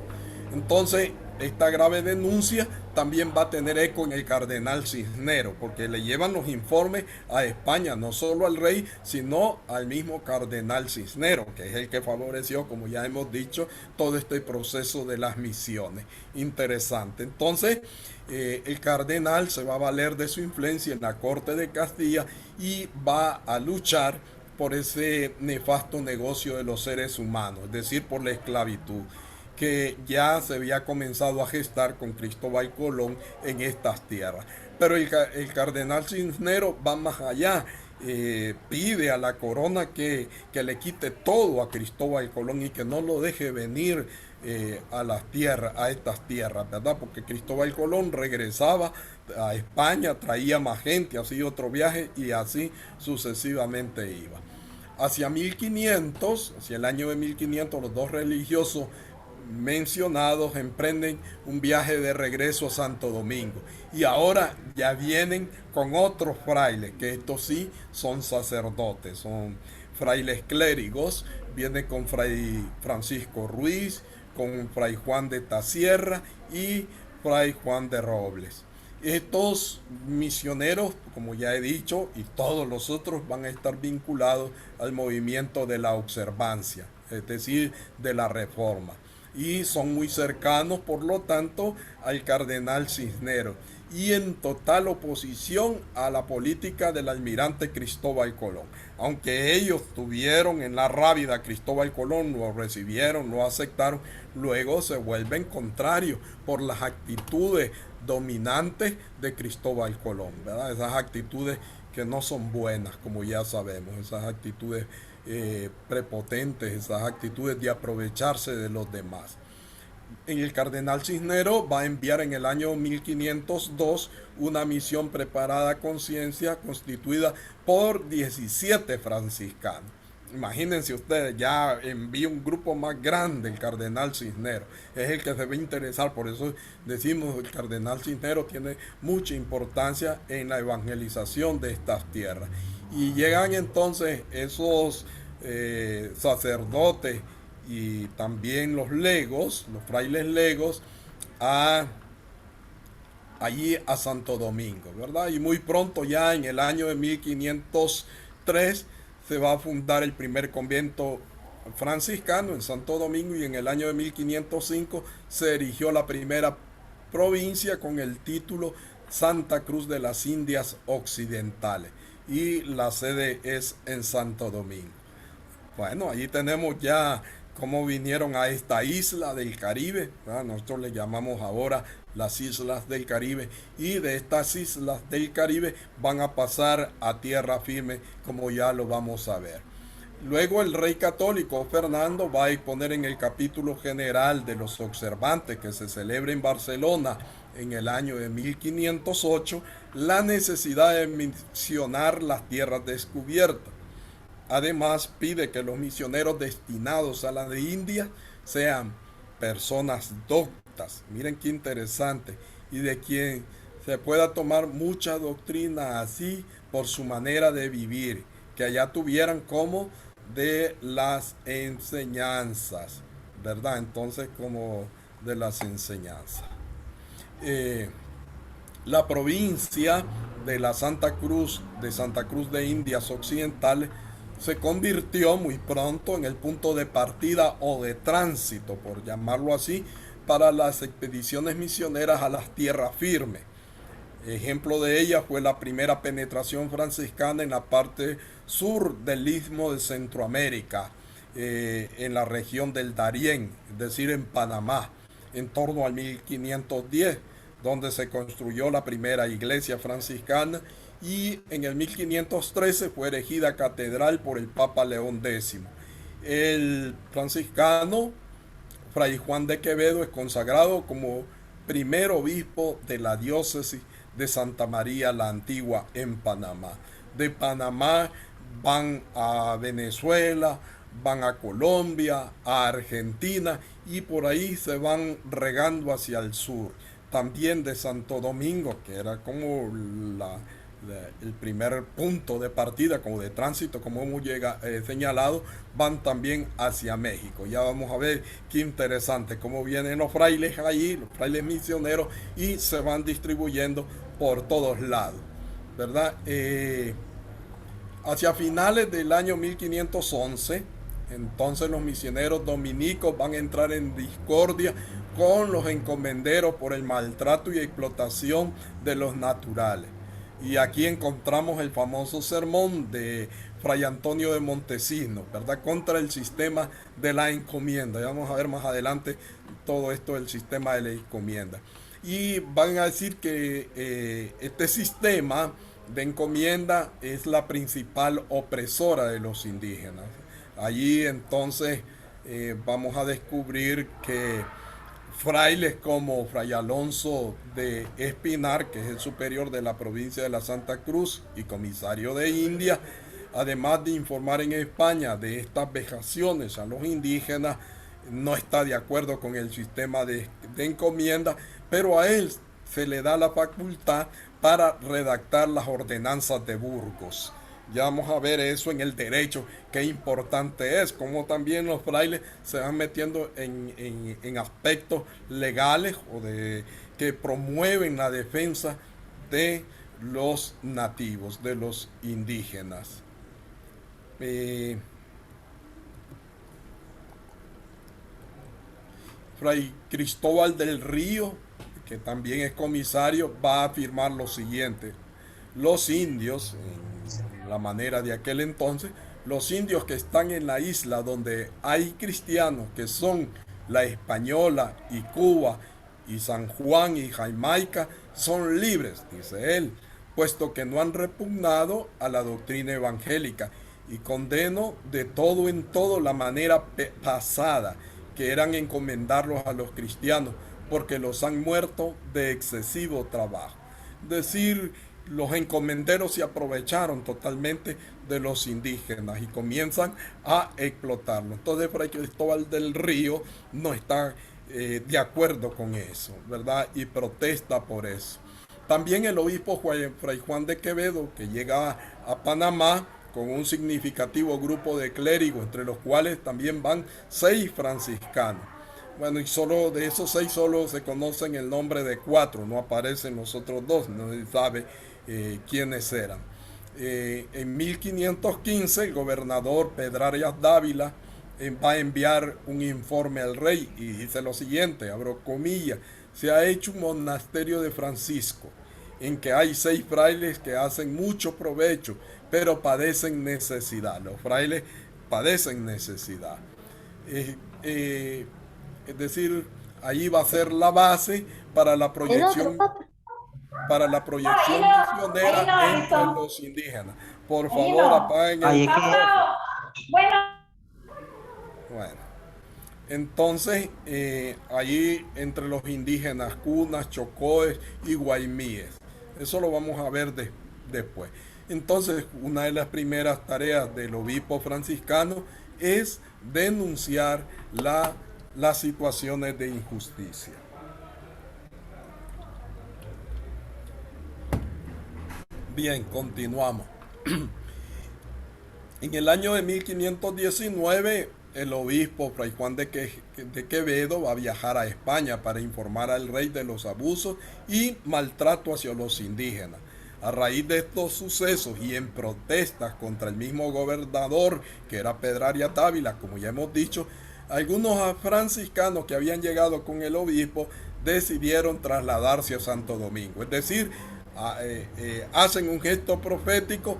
Entonces, esta grave denuncia también va a tener eco en el cardenal Cisneros, porque le llevan los informes a España, no solo al rey, sino al mismo cardenal Cisneros, que es el que favoreció, como ya hemos dicho, todo este proceso de las misiones. Interesante. Entonces, el cardenal se va a valer de su influencia en la corte de Castilla y va a luchar por ese nefasto negocio de los seres humanos, es decir, por la esclavitud que ya se había comenzado a gestar con Cristóbal Colón en estas tierras. Pero el cardenal Cisneros va más allá, pide a la corona que le quite todo a Cristóbal Colón y que no lo deje venir a las tierras, a estas tierras, ¿verdad? Porque Cristóbal Colón regresaba a España, traía más gente, hacía otro viaje y así sucesivamente iba. Hacia 1500, hacia el año de 1500, los dos religiosos mencionados emprenden un viaje de regreso a Santo Domingo y ahora ya vienen con otros frailes, que estos sí son sacerdotes, son frailes clérigos, viene con Fray Francisco Ruiz, con Fray Juan de Tasierra y Fray Juan de Robles. Estos misioneros, como ya he dicho, y todos los otros van a estar vinculados al movimiento de la observancia, es decir, de la reforma. Y son muy cercanos, por lo tanto, al cardenal Cisneros y en total oposición a la política del almirante Cristóbal Colón. Aunque ellos tuvieron en la rábida a Cristóbal Colón, lo recibieron, lo aceptaron, luego se vuelven contrarios por las actitudes dominantes de Cristóbal Colón, ¿verdad? Esas actitudes que no son buenas, como ya sabemos, esas actitudes prepotentes, esas actitudes de aprovecharse de los demás. El cardenal Cisneros va a enviar en el año 1502 una misión preparada a conciencia constituida por 17 franciscanos. Imagínense ustedes, ya envía un grupo más grande el cardenal Cisneros. Es el que se va a interesar, por eso decimos el cardenal Cisneros tiene mucha importancia en la evangelización de estas tierras. Y llegan entonces esos sacerdotes y también los legos, los frailes legos, allí a Santo Domingo, ¿verdad? Y muy pronto, ya en el año de 1503, se va a fundar el primer convento franciscano en Santo Domingo, y en el año de 1505 se erigió la primera provincia con el título Santa Cruz de las Indias Occidentales, y la sede es en Santo Domingo. Bueno, allí tenemos ya cómo vinieron a esta isla del Caribe, ¿verdad? Nosotros le llamamos ahora las islas del Caribe, y de estas islas del Caribe van a pasar a tierra firme, como ya lo vamos a ver. Luego el rey católico Fernando va a exponer en el capítulo general de los observantes que se celebra en Barcelona en el año de 1508 la necesidad de misionar las tierras descubiertas. Además, pide que los misioneros destinados a la de India sean personas doctas, miren qué interesante, y de quien se pueda tomar mucha doctrina así por su manera de vivir, que allá tuvieran como de las enseñanzas, ¿verdad? Entonces, como de las enseñanzas. La provincia de la Santa Cruz de Indias Occidentales se convirtió muy pronto en el punto de partida o de tránsito, por llamarlo así, para las expediciones misioneras a las tierras firmes. Ejemplo de ella fue la primera penetración franciscana en la parte sur del Istmo de Centroamérica, en la región del Darién, es decir, en Panamá, en torno al 1510, donde se construyó la primera iglesia franciscana, y en el 1513 fue erigida catedral por el Papa León X. El franciscano Fray Juan de Quevedo es consagrado como primer obispo de la diócesis de Santa María la Antigua en Panamá. De Panamá van a Venezuela, van a Colombia, a Argentina, y por ahí se van regando hacia el sur. También de Santo Domingo, que era como el primer punto de partida, como de tránsito, como hemos señalado, van también hacia México. Ya vamos a ver qué interesante cómo vienen los frailes allí, los frailes misioneros, y se van distribuyendo por todos lados, ¿verdad? Hacia finales del año 1511, entonces los misioneros dominicos van a entrar en discordia con los encomenderos por el maltrato y explotación de los naturales. Y aquí encontramos el famoso sermón de Fray Antonio de Montesinos, ¿verdad?, contra el sistema de la encomienda. Ya vamos a ver más adelante todo esto del sistema de la encomienda. Y van a decir que este sistema de encomienda es la principal opresora de los indígenas. Allí entonces vamos a descubrir que frailes como Fray Alonso de Espinar, que es el superior de la provincia de la Santa Cruz y comisario de India, además de informar en España de estas vejaciones a los indígenas, no está de acuerdo con el sistema de encomienda, pero a él se le da la facultad para redactar las ordenanzas de Burgos. Ya vamos a ver eso en el derecho, qué importante es, como también los frailes se van metiendo en aspectos legales o de que promueven la defensa de los nativos, de los indígenas. Eh, Fray Cristóbal del Río, que también es comisario, va a afirmar lo siguiente. Los indios, en la manera de aquel entonces, los indios que están en la isla donde hay cristianos, que son la Española y Cuba y San Juan y Jamaica, son libres, dice él, puesto que no han repugnado a la doctrina evangélica, y condeno de todo en todo la manera pasada que eran encomendarlos a los cristianos, porque los han muerto de excesivo trabajo. Decir, los encomenderos se aprovecharon totalmente de los indígenas y comienzan a explotarlo. Entonces Fray Cristóbal del Río no está de acuerdo con eso, ¿verdad? Y protesta por eso. También el obispo Fray Juan de Quevedo, que llega a Panamá con un significativo grupo de clérigos, entre los cuales también van 6 franciscanos. Bueno, y solo de esos 6 solo se conocen el nombre de 4, no aparecen los otros 2, no se sabe quiénes eran. En 1515 el gobernador Pedrarias Dávila va a enviar un informe al rey y dice lo siguiente, abro comillas, se ha hecho un monasterio de Francisco en que hay 6 frailes que hacen mucho provecho, pero padecen necesidad. Los frailes padecen necesidad. Es decir, ahí va a ser la base para la proyección, misionera entre los indígenas. Por favor, apaguen el micrófono. Bueno, entonces allí entre los indígenas, cunas, chocoes y guaymíes. Eso lo vamos a ver después. Entonces, una de las primeras tareas del obispo franciscano es denunciar las situaciones de injusticia. Bien, continuamos. En el año de 1519, el obispo Fray Juan de Quevedo va a viajar a España para informar al rey de los abusos y maltrato hacia los indígenas. A raíz de estos sucesos y en protestas contra el mismo gobernador, que era Pedrarias Dávila, como ya hemos dicho, algunos franciscanos que habían llegado con el obispo decidieron trasladarse a Santo Domingo. Es decir, hacen un gesto profético,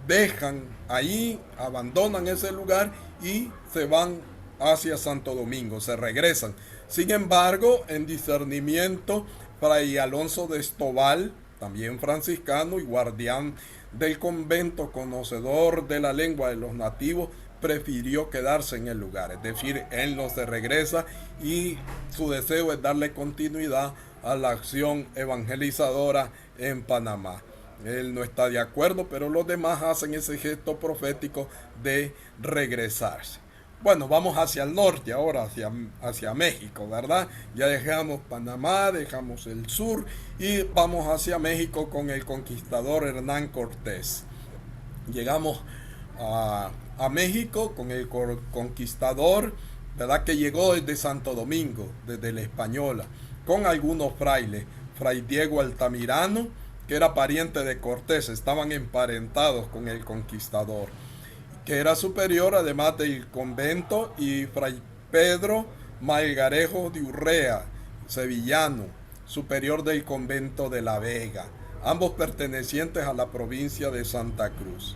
dejan ahí, abandonan ese lugar y se van hacia Santo Domingo, se regresan. Sin embargo, en discernimiento, Fray Alonso de Estobal, también franciscano y guardián del convento, conocedor de la lengua de los nativos, prefirió quedarse en el lugar. Es decir, él no se regresa y su deseo es darle continuidad a la acción evangelizadora en Panamá. Él no está de acuerdo, pero los demás hacen ese gesto profético de regresarse. Bueno, vamos hacia el norte ahora, hacia México, ¿verdad? Ya dejamos Panamá, dejamos el sur y vamos hacia México con el conquistador Hernán Cortés. Llegamos a México con el conquistador, ¿verdad? Que llegó desde Santo Domingo, desde la Española, con algunos frailes. Fray Diego Altamirano, que era pariente de Cortés, estaban emparentados con el conquistador, que era superior además del convento, y Fray Pedro Malgarejo de Urrea, sevillano, superior del convento de La Vega, ambos pertenecientes a la provincia de Santa Cruz.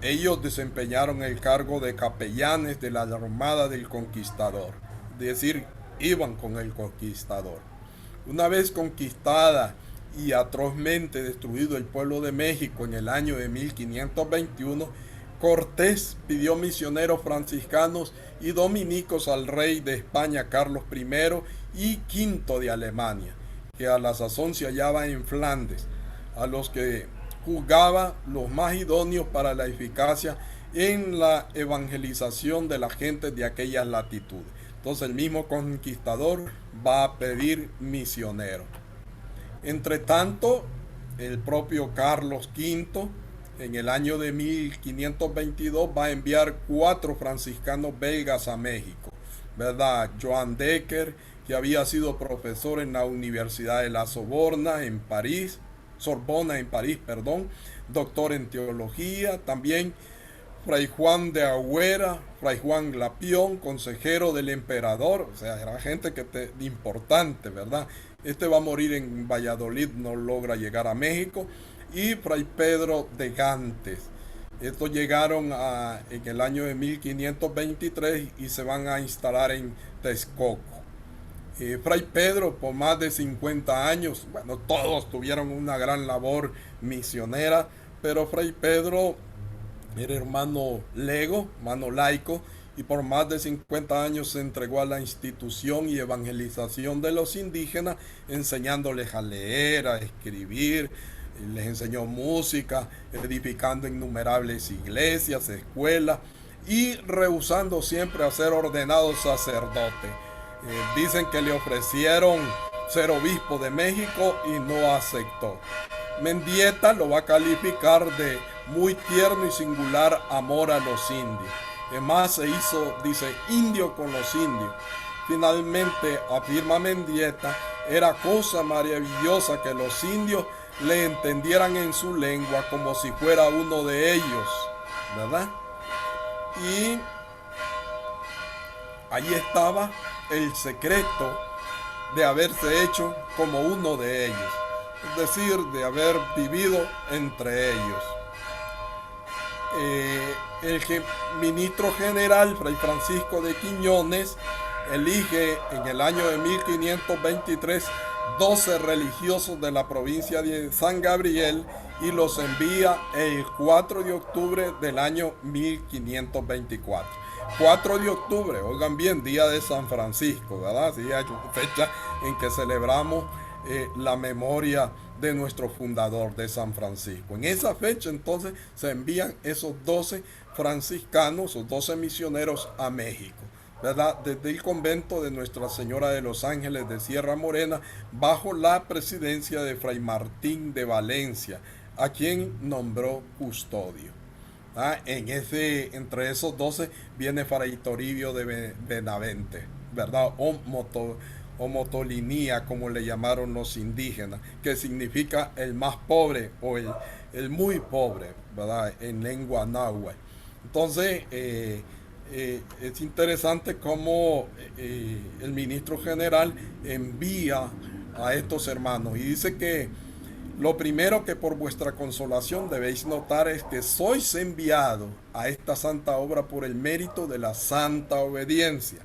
Ellos desempeñaron el cargo de capellanes de la armada del conquistador, es decir, iban con el conquistador. Una vez conquistada y atrozmente destruido el pueblo de México en el año de 1521, Cortés pidió misioneros franciscanos y dominicos al rey de España Carlos I y V de Alemania, que a la sazón se hallaba en Flandes, a los que juzgaba los más idóneos para la eficacia en la evangelización de la gente de aquellas latitudes. Entonces el mismo conquistador va a pedir misioneros. Entre tanto, el propio Carlos V en el año de 1522 va a enviar 4 franciscanos belgas a México, ¿verdad? Joan Decker, que había sido profesor en la Universidad de la Sorbona en París, Sorbona en París, perdón, doctor en teología, también Fray Juan de Agüera, Fray Juan Lapión, consejero del emperador, o sea, era gente importante, ¿verdad? Este va a morir en Valladolid, no logra llegar a México. Y Fray Pedro de Gantes. Estos llegaron en el año de 1523 y se van a instalar en Texcoco. Fray Pedro, por más de 50 años, bueno, todos tuvieron una gran labor misionera, pero Fray Pedro era hermano lego, hermano laico, y por más de 50 años se entregó a la institución y evangelización de los indígenas, enseñándoles a leer, a escribir, les enseñó música, edificando innumerables iglesias, escuelas y rehusando siempre a ser ordenado sacerdote. Dicen que le ofrecieron ser obispo de México y no aceptó. Mendieta lo va a calificar de muy tierno y singular amor a los indios. Además se hizo, dice, indio con los indios. Finalmente, afirma Mendieta, era cosa maravillosa que los indios le entendieran en su lengua como si fuera uno de ellos, ¿verdad? Y ahí estaba el secreto de haberse hecho como uno de ellos, es decir, de haber vivido entre ellos. El ministro general, Fray Francisco de Quiñones, elige en el año de 1523 12 religiosos de la provincia de San Gabriel y los envía el 4 de octubre del año 1524. 4 de octubre, oigan bien, día de San Francisco, ¿verdad? Sí, hay fecha en que celebramos la memoria de nuestro fundador, de San Francisco. En esa fecha entonces se envían esos 12 franciscanos, o 12 misioneros a México, ¿verdad? Desde el convento de Nuestra Señora de los Ángeles de Sierra Morena, bajo la presidencia de Fray Martín de Valencia, a quien nombró custodio. Entre esos 12 viene Fray Toribio de Benavente, ¿verdad? O motolinía, como le llamaron los indígenas, que significa el más pobre o el muy pobre, ¿verdad? En lengua náhuatl. Entonces, es interesante cómo el ministro general envía a estos hermanos y dice que lo primero que por vuestra consolación debéis notar es que sois enviados a esta santa obra por el mérito de la santa obediencia.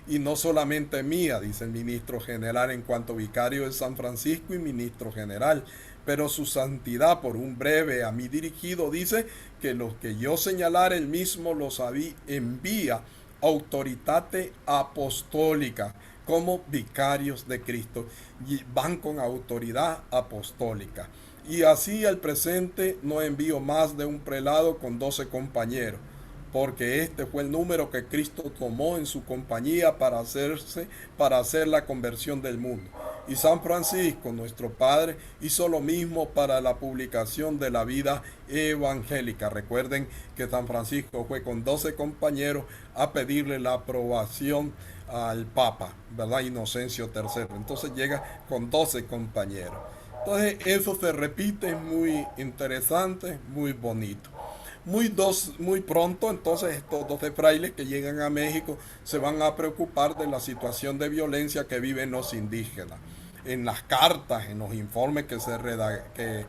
Y no solamente mía, dice el ministro general en cuanto vicario de San Francisco y ministro general, pero su santidad por un breve a mí dirigido dice que los que yo señalar él mismo los envía autoritate apostólica como vicarios de Cristo y van con autoridad apostólica. Y así al presente no envío más de un prelado con 12 compañeros, porque este fue el número que Cristo tomó en su compañía para hacer la conversión del mundo. Y San Francisco, nuestro Padre, hizo lo mismo para la publicación de la vida evangélica. Recuerden que San Francisco fue con 12 compañeros a pedirle la aprobación al Papa, ¿verdad? Inocencio III. Entonces llega con 12 compañeros. Entonces eso se repite, muy interesante, muy bonito. Muy pronto entonces estos 12 frailes que llegan a México se van a preocupar de la situación de violencia que viven los indígenas. En las cartas, en los informes que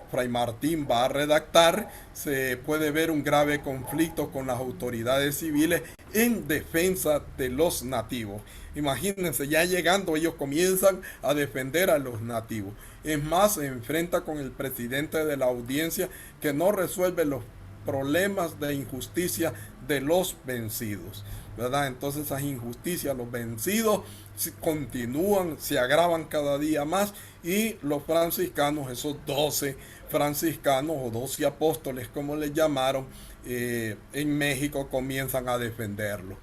Fray Martín va a redactar, se puede ver un grave conflicto con las autoridades civiles en defensa de los nativos. Imagínense, ya llegando ellos comienzan a defender a los nativos. Es más, se enfrenta con el presidente de la audiencia que no resuelve los problemas de injusticia de los vencidos, ¿verdad? Entonces esas injusticias, los vencidos continúan, se agravan cada día más y los franciscanos, esos 12 franciscanos o 12 apóstoles como les llamaron, en México comienzan a defenderlo.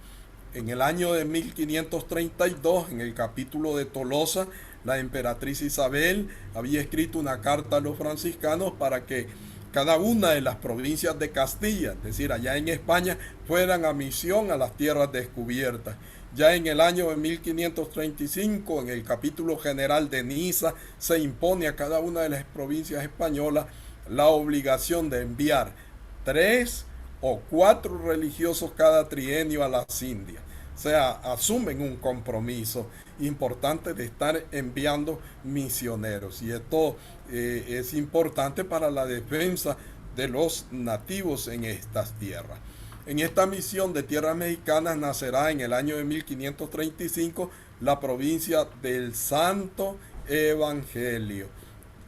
En el año de 1532, en el capítulo de Tolosa, la emperatriz Isabel había escrito una carta a los franciscanos para que cada una de las provincias de Castilla, es decir, allá en España, fueran a misión a las tierras descubiertas. Ya en el año de 1535, en el capítulo general de Niza, se impone a cada una de las provincias españolas la obligación de enviar 3 o 4 religiosos cada trienio a las Indias. O sea, asumen un compromiso importante de estar enviando misioneros. Y esto es importante para la defensa de los nativos en estas tierras. En esta misión de tierras mexicanas nacerá en el año de 1535 la provincia del Santo Evangelio.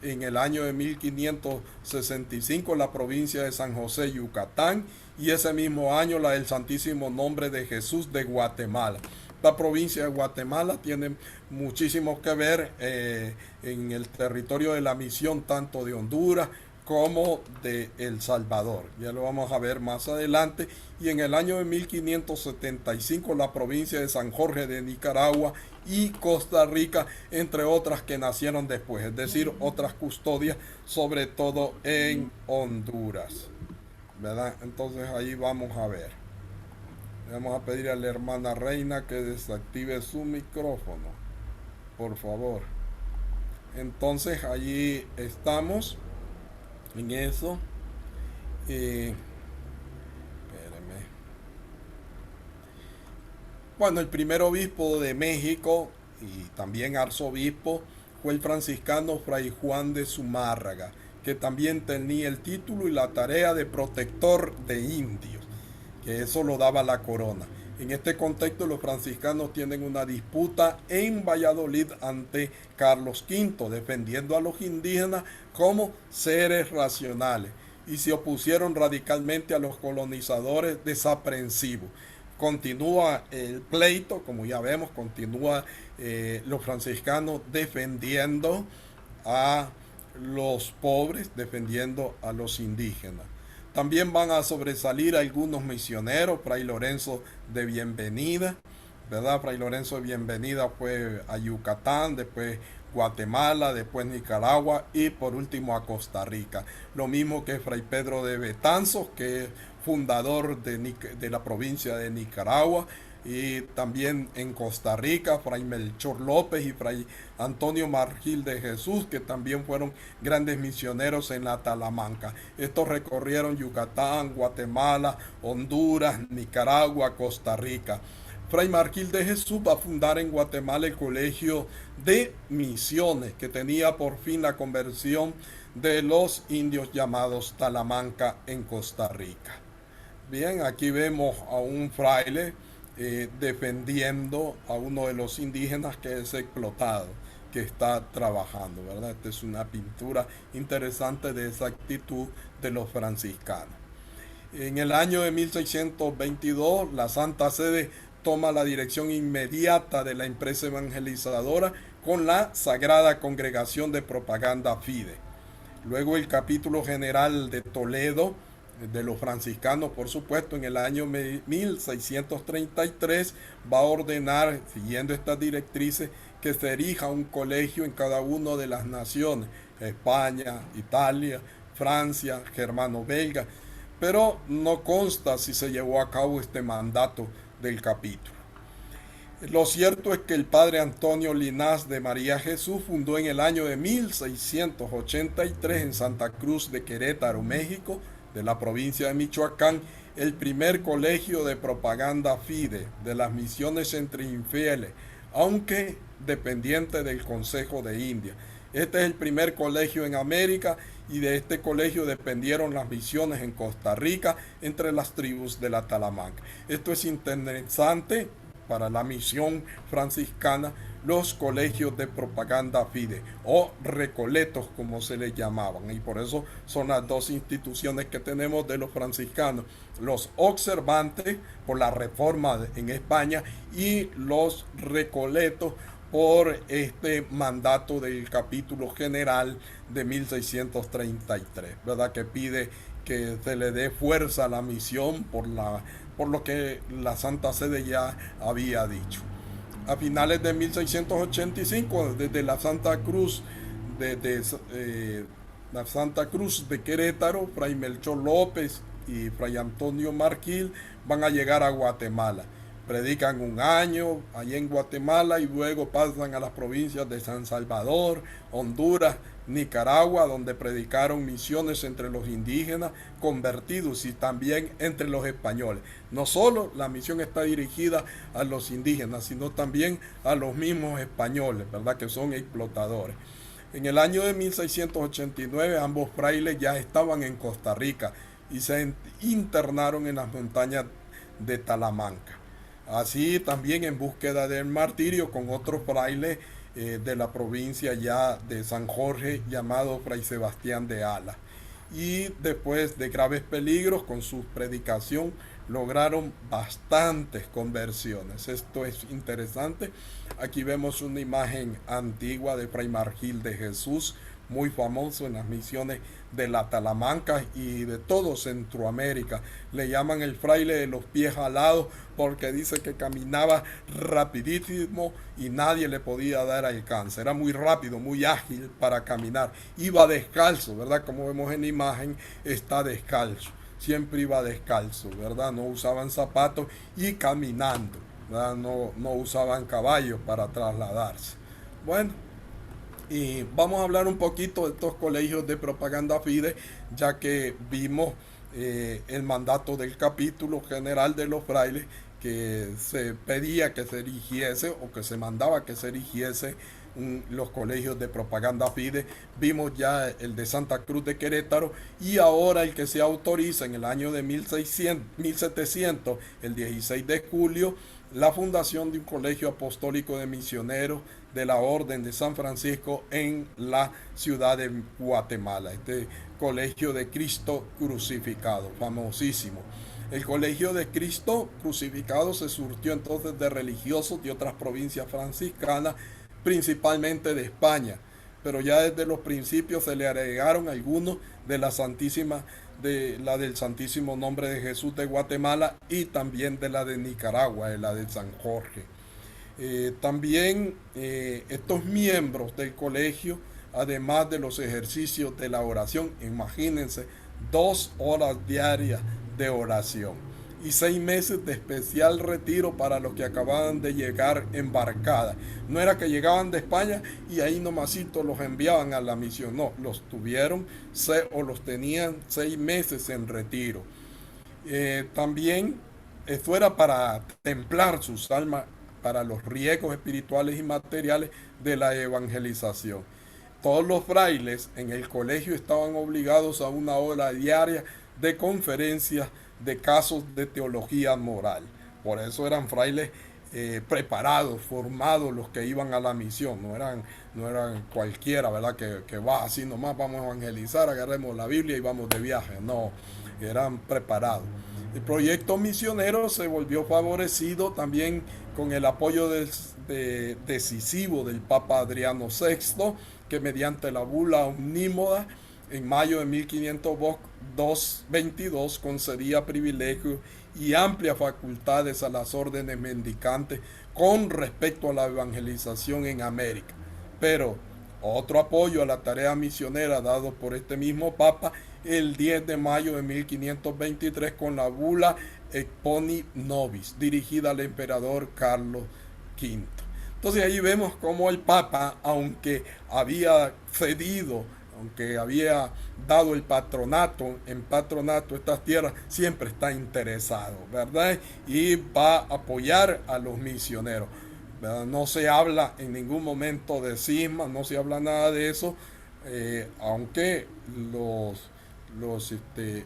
En el año de 1565 la provincia de San José, Yucatán, y ese mismo año la del Santísimo Nombre de Jesús de Guatemala. La provincia de Guatemala tiene muchísimo que ver en el territorio de la misión tanto de Honduras como de El Salvador. Ya lo vamos a ver más adelante. Y en el año de 1575 la provincia de San Jorge de Nicaragua y Costa Rica, entre otras que nacieron después, es decir, otras custodias, sobre todo en Honduras, ¿verdad? Entonces ahí vamos a ver. Vamos a pedir a la hermana Reina que desactive su micrófono, por favor. Entonces allí estamos en eso. Espéreme. Bueno, el primer obispo de México y también arzobispo fue el franciscano Fray Juan de Zumárraga, que también tenía el título y la tarea de protector de indios, que eso lo daba la corona. En este contexto los franciscanos tienen una disputa en Valladolid ante Carlos V, defendiendo a los indígenas como seres racionales, y se opusieron radicalmente a los colonizadores desaprensivos. Continúa el pleito, como ya vemos, continúa los franciscanos defendiendo a los pobres, defendiendo a los indígenas. También van a sobresalir algunos misioneros. Fray Lorenzo de Bienvenida, ¿verdad? Fray Lorenzo de Bienvenida fue a Yucatán, después Guatemala, después Nicaragua y por último a Costa Rica. Lo mismo que Fray Pedro de Betanzos, que es fundador de la provincia de Nicaragua, y también en Costa Rica, Fray Melchor López y Fray Antonio Margil de Jesús, que también fueron grandes misioneros en la Talamanca. Estos recorrieron Yucatán, Guatemala, Honduras, Nicaragua, Costa Rica. Fray Margil de Jesús va a fundar en Guatemala el Colegio de Misiones, que tenía por fin la conversión de los indios llamados Talamanca en Costa Rica. Bien, aquí vemos a un fraile defendiendo a uno de los indígenas que es explotado, que está trabajando, ¿verdad? Esta es una pintura interesante de esa actitud de los franciscanos. En el año de 1622, la Santa Sede toma la dirección inmediata de la empresa evangelizadora con la Sagrada Congregación de Propaganda Fide. Luego el capítulo general de Toledo, de los franciscanos, por supuesto, en el año 1633 va a ordenar, siguiendo estas directrices, que se erija un colegio en cada una de las naciones, España, Italia, Francia, germano-belga, pero no consta si se llevó a cabo este mandato del capítulo. Lo cierto es que el padre Antonio Linás de María Jesús fundó en el año de 1683 en Santa Cruz de Querétaro, México, de la provincia de Michoacán, el primer colegio de propaganda fide de las misiones entre infieles, aunque dependiente del Consejo de India. Este es el primer colegio en América y de este colegio dependieron las misiones en Costa Rica entre las tribus de la Talamanca. Esto es interesante para la misión franciscana, los colegios de propaganda fide o recoletos como se les llamaban, y por eso son las dos instituciones que tenemos de los franciscanos: los observantes por la reforma en España y los recoletos por este mandato del capítulo general de 1633, ¿verdad? Que pide que se le dé fuerza a la misión por lo que la Santa Sede ya había dicho. A finales de 1685, desde la Santa Cruz la Santa Cruz de Querétaro, Fray Melchor López y Fray Antonio Marquil van a llegar a Guatemala. Predican un año allí en Guatemala y luego pasan a las provincias de San Salvador, Honduras, Nicaragua, donde predicaron misiones entre los indígenas convertidos y también entre los españoles. No solo la misión está dirigida a los indígenas, sino también a los mismos españoles, ¿verdad? Que son explotadores. En el año de 1689 ambos frailes ya estaban en Costa Rica y se internaron en las montañas de Talamanca. Así también en búsqueda del martirio con otros frailes de la provincia ya de San Jorge llamado Fray Sebastián de Alas. Y después de graves peligros con su predicación lograron bastantes conversiones. Esto es interesante. Aquí vemos una imagen antigua de Fray Margil de Jesús, muy famoso en las misiones de la Talamanca y de todo Centroamérica. Le llaman el fraile de los pies alados porque dice que caminaba rapidísimo y nadie le podía dar alcance. Era muy rápido, muy ágil para caminar. Iba descalzo, ¿verdad? Como vemos en la imagen, está descalzo. Siempre iba descalzo, ¿verdad? No usaban zapatos y caminando, ¿verdad? No usaban caballos para trasladarse. Bueno, y vamos a hablar un poquito de estos colegios de propaganda fide, ya que vimos el mandato del capítulo general de los frailes, que se pedía que se erigiese o que se mandaba que se erigiese los colegios de propaganda fide. Vimos ya el de Santa Cruz de Querétaro y ahora el que se autoriza en el año de 1700, el 16 de julio, la fundación de un colegio apostólico de misioneros de la Orden de San Francisco en la ciudad de Guatemala. Este colegio de Cristo crucificado, famosísimo. El colegio de Cristo crucificado se surtió entonces de religiosos de otras provincias franciscanas, principalmente de España, pero ya desde los principios se le agregaron algunos de la Santísima, de la del Santísimo Nombre de Jesús de Guatemala y también de la de Nicaragua, de la de San Jorge. También estos miembros del colegio, además de los ejercicios de la oración, imagínense, 2 horas diarias de oración y 6 meses de especial retiro para los que acababan de llegar embarcadas. No era que llegaban de España y ahí nomasito los enviaban a la misión, no, los tuvieron o los tenían 6 meses en retiro. También esto era para templar sus almas para los riesgos espirituales y materiales de la evangelización. Todos los frailes en el colegio estaban obligados a 1 hora diaria de conferencias de casos de teología moral. Por eso eran frailes preparados, formados los que iban a la misión. No eran cualquiera, ¿verdad? Que va así nomás, vamos a evangelizar, agarremos la Biblia y vamos de viaje. No, eran preparados. El proyecto misionero se volvió favorecido también con el apoyo decisivo del Papa Adriano VI, que mediante la bula omnímoda en mayo de 1522 concedía privilegios y amplias facultades a las órdenes mendicantes con respecto a la evangelización en América. Pero otro apoyo a la tarea misionera dado por este mismo Papa el 10 de mayo de 1523 con la bula Exponi Nobis, dirigida al emperador Carlos V. Entonces ahí vemos cómo el Papa, aunque había cedido, aunque había dado el patronato, en patronato estas tierras, siempre está interesado, ¿verdad? Y va a apoyar a los misioneros, ¿verdad? No se habla en ningún momento de cisma, no se habla nada de eso, aunque los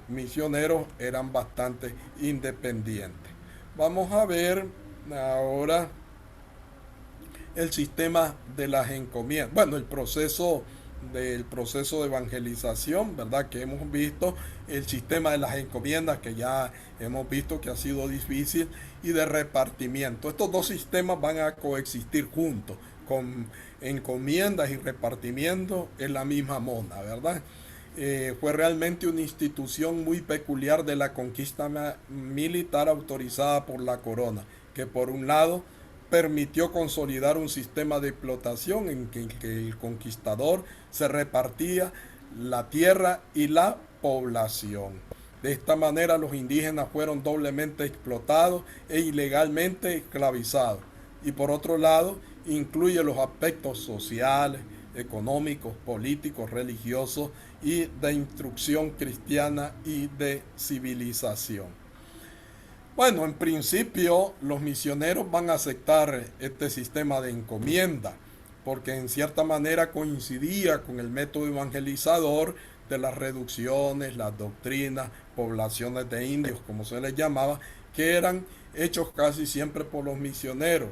misioneros eran bastante independientes. Vamos a ver ahora el sistema de las encomiendas. Bueno, el proceso de evangelización, ¿verdad? Que hemos visto, el sistema de las encomiendas, que ya hemos visto que ha sido difícil, y de repartimiento. Estos dos sistemas van a coexistir juntos, con encomiendas y repartimiento en la misma mona, ¿verdad? Fue realmente una institución muy peculiar de la conquista militar autorizada por la corona, que por un lado permitió consolidar un sistema de explotación en que el conquistador se repartía la tierra y la población. De esta manera los indígenas fueron doblemente explotados e ilegalmente esclavizados. Y por otro lado, incluye los aspectos sociales, económicos, políticos, religiosos y de instrucción cristiana y de civilización. Bueno, en principio los misioneros van a aceptar este sistema de encomienda, porque en cierta manera coincidía con el método evangelizador de las reducciones, las doctrinas, poblaciones de indios, como se les llamaba, que eran hechos casi siempre por los misioneros,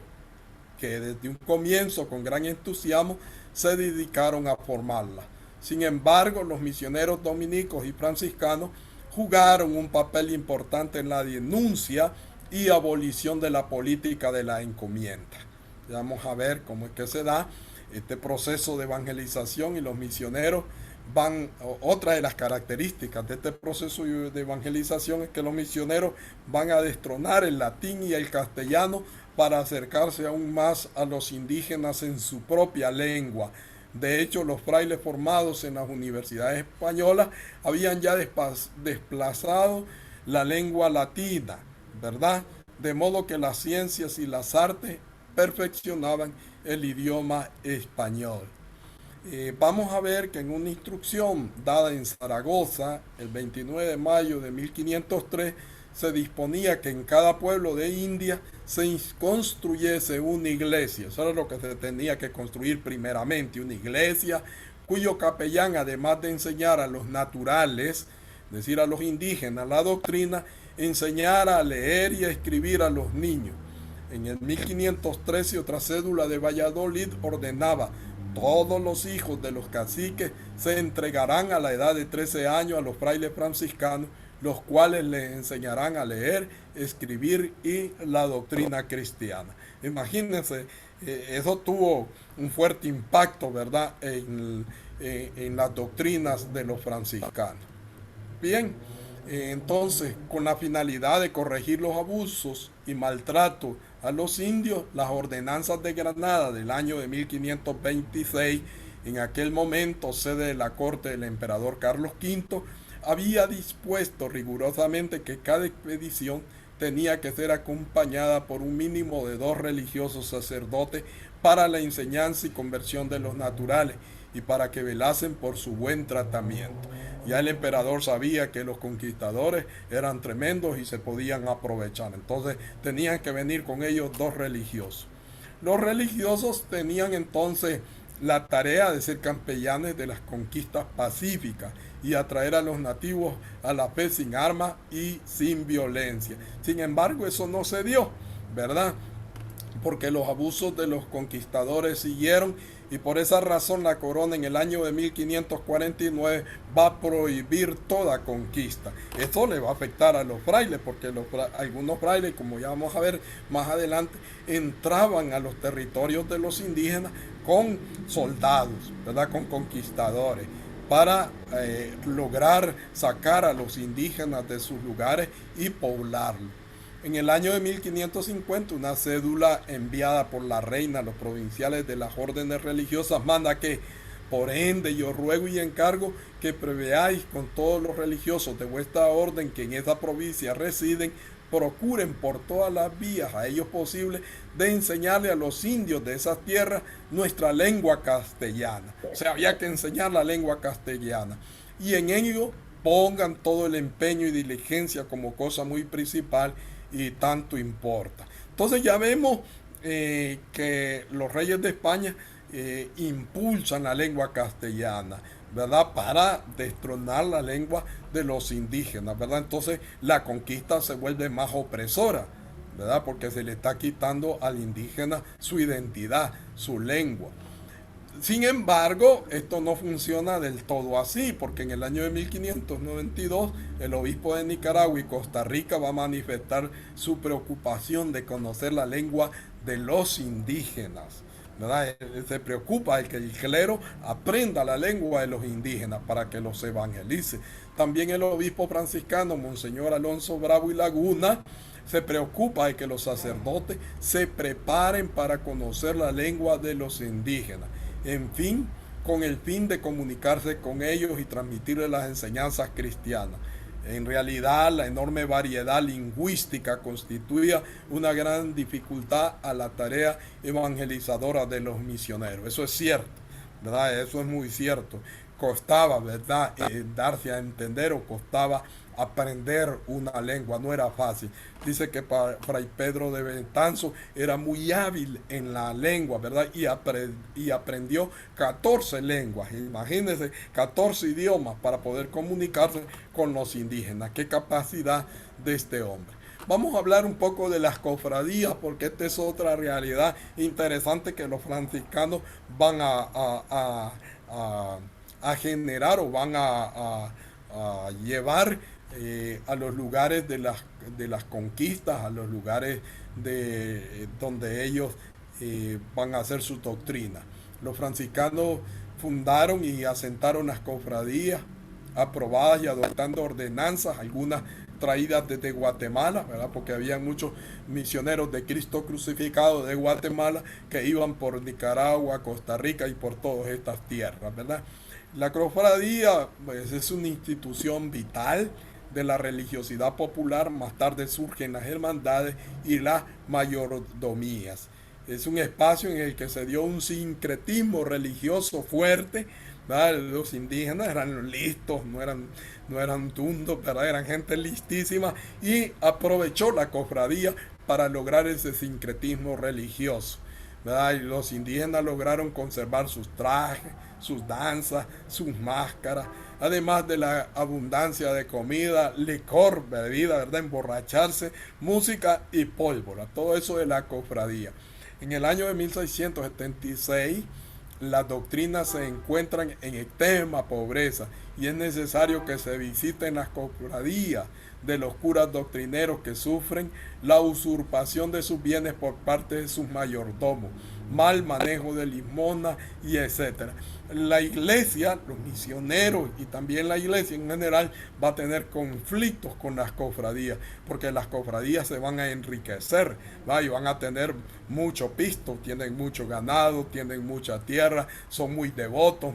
que desde un comienzo con gran entusiasmo se dedicaron a formarla. Sin embargo, los misioneros dominicos y franciscanos jugaron un papel importante en la denuncia y abolición de la política de la encomienda. Vamos a ver cómo es que se da este proceso de evangelización, y los misioneros otra de las características de este proceso de evangelización es que los misioneros van a destronar el latín y el castellano para acercarse aún más a los indígenas en su propia lengua. De hecho, los frailes formados en las universidades españolas habían ya desplazado la lengua latina, ¿verdad? De modo que las ciencias y las artes perfeccionaban el idioma español. Vamos a ver que en una instrucción dada en Zaragoza el 29 de mayo de 1503 se disponía que en cada pueblo de India se construyese una iglesia. Eso era lo que se tenía que construir primeramente, una iglesia cuyo capellán, además de enseñar a los naturales, es decir, a los indígenas, la doctrina, enseñara a leer y a escribir a los niños. En el 1513 otra cédula de Valladolid ordenaba: todos los hijos de los caciques se entregarán a la edad de 13 años a los frailes franciscanos, los cuales les enseñarán a leer, escribir y la doctrina cristiana. Imagínense, eso tuvo un fuerte impacto, ¿verdad?, en las doctrinas de los franciscanos. Bien, entonces, con la finalidad de corregir los abusos y maltrato a los indios, las ordenanzas de Granada del año de 1526, en aquel momento sede de la corte del emperador Carlos V, había dispuesto rigurosamente que cada expedición tenía que ser acompañada por un mínimo de 2 religiosos sacerdotes para la enseñanza y conversión de los naturales y para que velasen por su buen tratamiento. Ya el emperador sabía que los conquistadores eran tremendos y se podían aprovechar, entonces tenían que venir con ellos 2 religiosos. Los religiosos tenían entonces la tarea de ser campellanes de las conquistas pacíficas y atraer a los nativos a la fe sin armas y sin violencia. Sin embargo, eso no se dio, ¿verdad?, porque los abusos de los conquistadores siguieron, y por esa razón la corona en el año de 1549 va a prohibir toda conquista. Esto le va a afectar a los frailes, porque algunos frailes, como ya vamos a ver más adelante, entraban a los territorios de los indígenas con soldados, ¿verdad?, con conquistadores, para lograr sacar a los indígenas de sus lugares y poblarlos. En el año de 1550, una cédula enviada por la reina a los provinciales de las órdenes religiosas manda que: por ende, yo ruego y encargo que preveáis con todos los religiosos de vuestra orden que en esa provincia residen, procuren por todas las vías a ellos posibles de enseñarle a los indios de esas tierras nuestra lengua castellana. O sea, había que enseñar la lengua castellana, y en ello pongan todo el empeño y diligencia como cosa muy principal y tanto importa. Entonces ya vemos que los reyes de España impulsan la lengua castellana, ¿verdad?, para destronar la lengua de los indígenas, ¿verdad? Entonces la conquista se vuelve más opresora, ¿verdad?, porque se le está quitando al indígena su identidad, su lengua. Sin embargo, esto no funciona del todo así, porque en el año de 1592 el obispo de Nicaragua y Costa Rica va a manifestar su preocupación de conocer la lengua de los indígenas, ¿verdad? Él se preocupa de que el clero aprenda la lengua de los indígenas para que los evangelice. También el obispo franciscano, Monseñor Alonso Bravo y Laguna, se preocupa de que los sacerdotes se preparen para conocer la lengua de los indígenas. En fin, con el fin de comunicarse con ellos y transmitirles las enseñanzas cristianas. En realidad, la enorme variedad lingüística constituía una gran dificultad a la tarea evangelizadora de los misioneros. Eso es cierto, ¿verdad? Eso es muy cierto. Costaba, ¿verdad? Darse a entender, o costaba aprender una lengua, no era fácil. Dice que Fray Pedro de Betanzo era muy hábil en la lengua, ¿verdad? Y aprendió 14 lenguas, imagínense, 14 idiomas para poder comunicarse con los indígenas. Qué capacidad de este hombre. Vamos a hablar un poco de las cofradías, porque esta es otra realidad interesante que los franciscanos van a generar, o van a llevar a los lugares de las conquistas, a los lugares donde ellos van a hacer su doctrina. Los franciscanos fundaron y asentaron las cofradías, aprobadas y adoptando ordenanzas, algunas traídas desde Guatemala, ¿verdad? Porque había muchos misioneros de Cristo crucificado de Guatemala que iban por Nicaragua, Costa Rica y por todas estas tierras, ¿verdad? La cofradía, pues, es una institución vital de la religiosidad popular. Más tarde surgen las hermandades y las mayordomías. Es un espacio en el que se dio un sincretismo religioso fuerte, ¿verdad? Los indígenas eran listos, no eran tundos, ¿verdad? Eran gente listísima, y aprovechó la cofradía para lograr ese sincretismo religioso, ¿verdad? Y los indígenas lograron conservar sus trajes, sus danzas, sus máscaras, además de la abundancia de comida, licor, bebida, ¿verdad? Emborracharse, música y pólvora, todo eso de la cofradía. En el año de 1676, las doctrinas se encuentran en extrema pobreza y es necesario que se visiten las cofradías de los curas doctrineros que sufren la usurpación de sus bienes por parte de sus mayordomos, mal manejo de limosna y etcétera. La iglesia, los misioneros y también la iglesia en general va a tener conflictos con las cofradías, porque las cofradías se van a enriquecer, ¿va? Y van a tener mucho pisto, tienen mucho ganado, tienen mucha tierra, son muy devotos,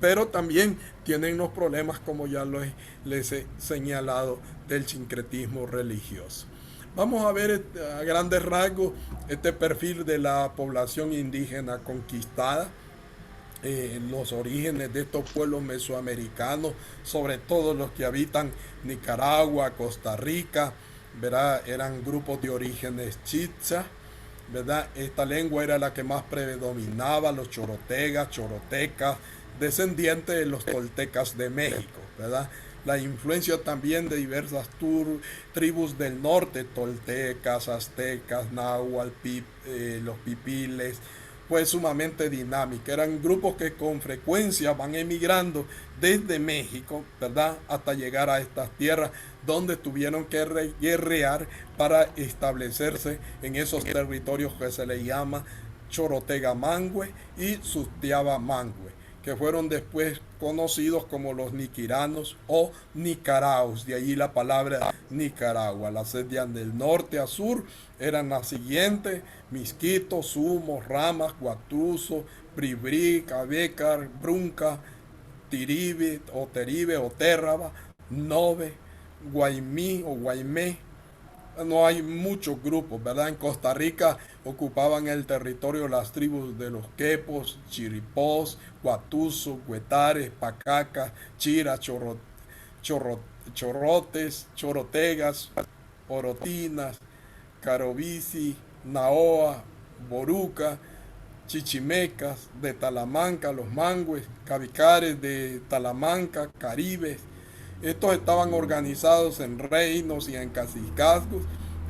pero también tienen los problemas, como ya les he señalado, del sincretismo religioso. Vamos a ver a grandes rasgos este perfil de la población indígena conquistada, los orígenes de estos pueblos mesoamericanos, sobre todo los que habitan Nicaragua, Costa Rica, ¿verdad? Eran grupos de orígenes chicha, ¿verdad? Esta lengua era la que más predominaba, los chorotegas, chorotecas, descendientes de los toltecas de México, ¿verdad? La influencia también de diversas tribus del norte, toltecas, aztecas, náhuatl, los pipiles, fue sumamente dinámica. Eran grupos que con frecuencia van emigrando desde México, ¿verdad?, hasta llegar a estas tierras donde tuvieron que guerrear para establecerse en esos territorios que se le llama Chorotega-Mangue y Sustiaba-Mangue, que fueron después conocidos como los niquiranos o nicaraos, de allí la palabra Nicaragua. Las etnias del norte a sur eran las siguientes: Misquitos, Sumos, Ramas, Guatuso, Bribri, Cabecar, Brunca, Tiribe, Otérraba, Nove, Guaymí o Guaymé. No hay muchos grupos, ¿verdad? En Costa Rica ocupaban el territorio las tribus de los Quepos, Chiripós, Guatuso, Huetares, Pacacas, Chira, Chorrotes, Chorotegas, Orotinas, Carobici, Naoa, Boruca, Chichimecas de Talamanca, los Mangues, Cabicares de Talamanca, Caribes. Estos estaban organizados en reinos y en cacicazgos.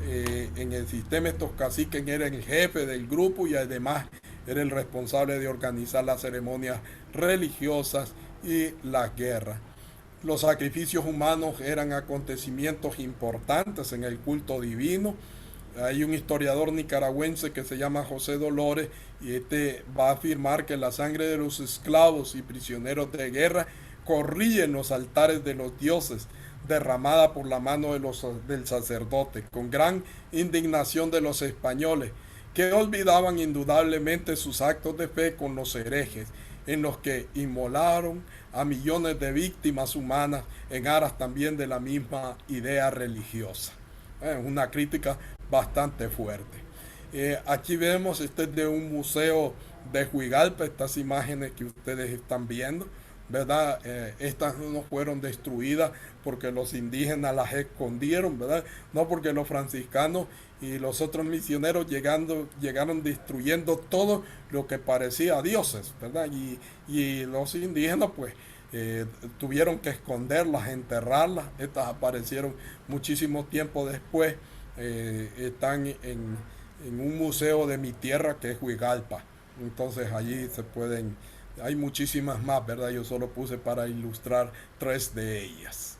En el sistema, estos caciques eran el jefe del grupo y además era el responsable de organizar las ceremonias religiosas y las guerras. Los sacrificios humanos eran acontecimientos importantes en el culto divino. Hay un historiador nicaragüense que se llama José Dolores, y este va a afirmar que la sangre de los esclavos y prisioneros de guerra corría en los altares de los dioses, derramada por la mano del sacerdote, con gran indignación de los españoles, que olvidaban indudablemente sus actos de fe con los herejes, en los que inmolaron a millones de víctimas humanas en aras también de la misma idea religiosa. Una crítica bastante fuerte. Aquí vemos, este es de un museo de Juigalpa, estas imágenes que ustedes están viendo, ¿verdad? Estas no fueron destruidas porque los indígenas las escondieron, ¿verdad? No, porque los franciscanos y los otros misioneros llegaron destruyendo todo lo que parecía a dioses, ¿verdad? Y los indígenas pues tuvieron que esconderlas, enterrarlas. Estas aparecieron muchísimo tiempo después. Están en un museo de mi tierra que es Huigalpa. Entonces allí se pueden, hay muchísimas más, ¿verdad? Yo solo puse para ilustrar 3 de ellas.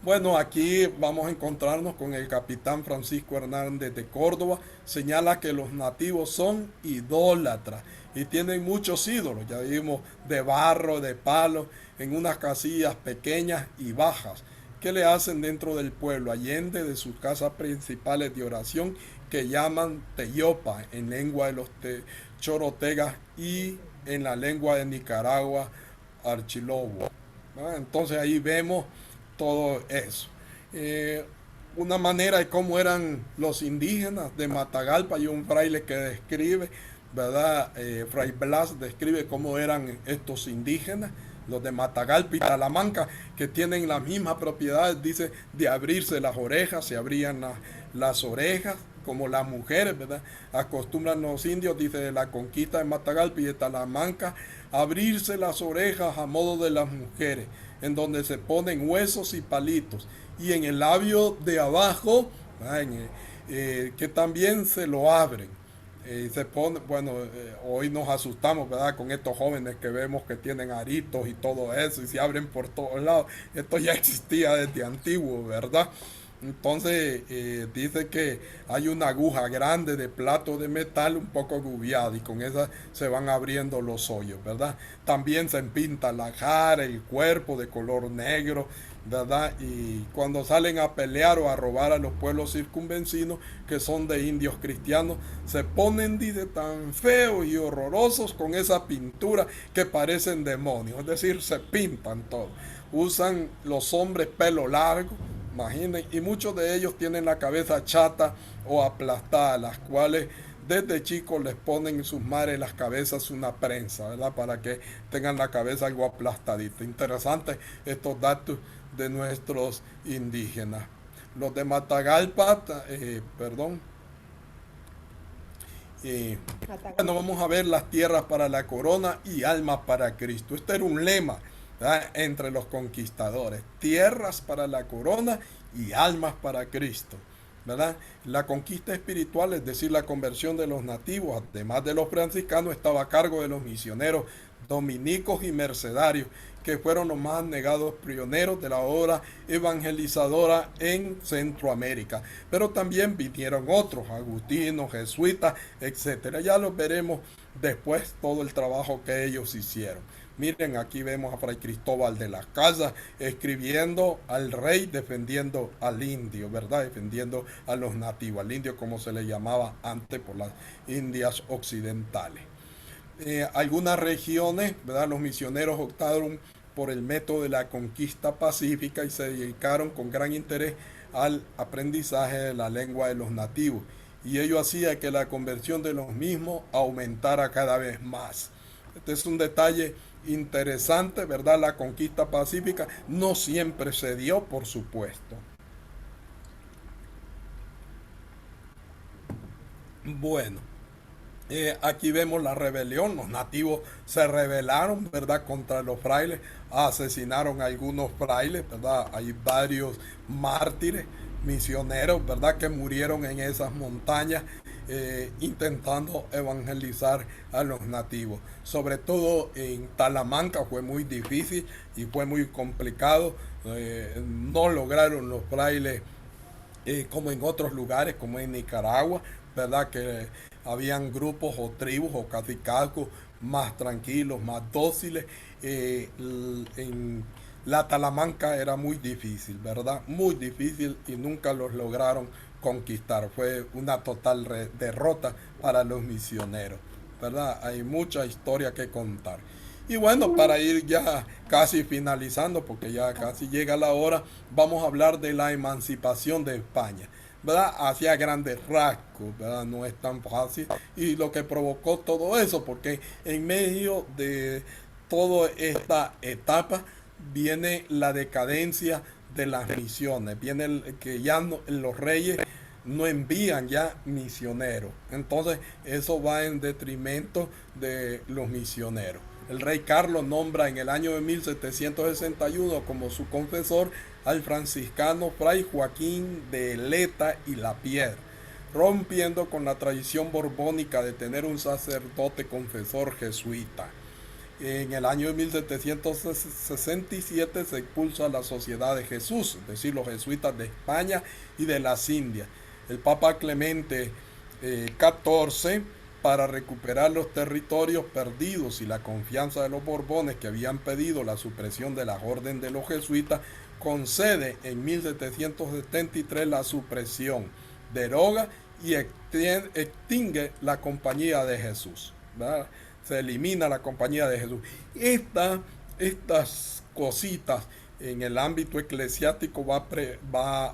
Bueno, aquí vamos a encontrarnos con el capitán Francisco Hernández de Córdoba. Señala que los nativos son idólatras y tienen muchos ídolos, ya vimos, de barro, de palo, en unas casillas pequeñas y bajas, que le hacen dentro del pueblo, allende de sus casas principales de oración, que llaman teyopa en lengua de los chorotegas y en la lengua de Nicaragua, archilobo. Entonces ahí vemos todo eso. Una manera de cómo eran los indígenas de Matagalpa. Hay un fraile que describe, ¿verdad? Fray Blas describe cómo eran estos indígenas, los de Matagalpa y Talamanca, que tienen las mismas propiedades, dice, de abrirse las orejas, se abrían las orejas, como las mujeres, ¿verdad? Acostumbran los indios, dice, de la conquista de Matagalpa y de Talamanca, abrirse las orejas a modo de las mujeres, en donde se ponen huesos y palitos, y en el labio de abajo, que también se lo abren. Se pone, bueno, hoy nos asustamos, ¿verdad? Con estos jóvenes que vemos que tienen aritos y todo eso, y se abren por todos lados. Esto ya existía desde antiguo, ¿verdad? Entonces dice que hay una aguja grande de plato de metal un poco gubiada y con esa se van abriendo los hoyos, ¿verdad? También se pinta la cara, el cuerpo de color negro, ¿verdad? Y cuando salen a pelear o a robar a los pueblos circunvecinos que son de indios cristianos, se ponen, dice, tan feos y horrorosos con esa pintura que parecen demonios, es decir, se pintan todo. Usan los hombres pelo largo, imaginen, y muchos de ellos tienen la cabeza chata o aplastada, las cuales desde chicos les ponen en sus madres las cabezas una prensa, ¿verdad? Para que tengan la cabeza algo aplastadita. Interesante estos datos de nuestros indígenas. Los de Matagalpa, bueno, vamos a ver las tierras para la corona y almas para Cristo. Este era un lema, ¿verdad?, entre los conquistadores: tierras para la corona y almas para Cristo, ¿verdad? La conquista espiritual, es decir, la conversión de los nativos, además de los franciscanos, estaba a cargo de los misioneros dominicos y mercedarios, que fueron los más negados pioneros de la obra evangelizadora en Centroamérica. Pero también vinieron otros, agustinos, jesuitas, etcétera. Ya los veremos después, todo el trabajo que ellos hicieron. Miren, aquí vemos a Fray Cristóbal de las Casas escribiendo al rey, defendiendo al indio, ¿verdad? Defendiendo a los nativos, al indio como se le llamaba antes por las Indias occidentales. Algunas regiones, ¿verdad?, los misioneros optaron por el método de la conquista pacífica y se dedicaron con gran interés al aprendizaje de la lengua de los nativos. Y ello hacía que la conversión de los mismos aumentara cada vez más. Este es un detalle interesante, ¿verdad? La conquista pacífica no siempre se dio, por supuesto. Bueno, aquí vemos la rebelión. Los nativos se rebelaron, ¿verdad?, contra los frailes, asesinaron a algunos frailes, ¿verdad? Hay varios mártires misioneros, ¿verdad?, que murieron en esas montañas intentando evangelizar a los nativos. Sobre todo en Talamanca fue muy difícil y fue muy complicado. No lograron los frailes como en otros lugares, como en Nicaragua, ¿verdad?, que habían grupos o tribus o cacicazgos más tranquilos, más dóciles. En la Talamanca era muy difícil, ¿verdad? Muy difícil y nunca los lograron conquistar. Fue una total derrota para los misioneros, ¿verdad? Hay mucha historia que contar. Y bueno, para ir ya casi finalizando, porque ya casi llega la hora, vamos a hablar de la emancipación de España, ¿verdad? Hacia grandes rasgos, ¿verdad? No es tan fácil. Y lo que provocó todo eso, porque en medio de toda esta etapa viene la decadencia de las misiones, viene que ya los reyes no envían ya misioneros. Entonces eso va en detrimento de los misioneros. El rey Carlos nombra en el año de 1761 como su confesor al franciscano fray Joaquín de Eleta y La Piedra, rompiendo con la tradición borbónica de tener un sacerdote confesor jesuita. En el año de 1767 se expulsa la Sociedad de Jesús, es decir, los jesuitas de España y de las Indias. El Papa Clemente XIV, para recuperar los territorios perdidos y la confianza de los Borbones que habían pedido la supresión de la orden de los jesuitas, concede en 1773 la supresión, deroga y extingue la Compañía de Jesús, ¿verdad? Se elimina la Compañía de Jesús. Estas cositas en el ámbito eclesiástico va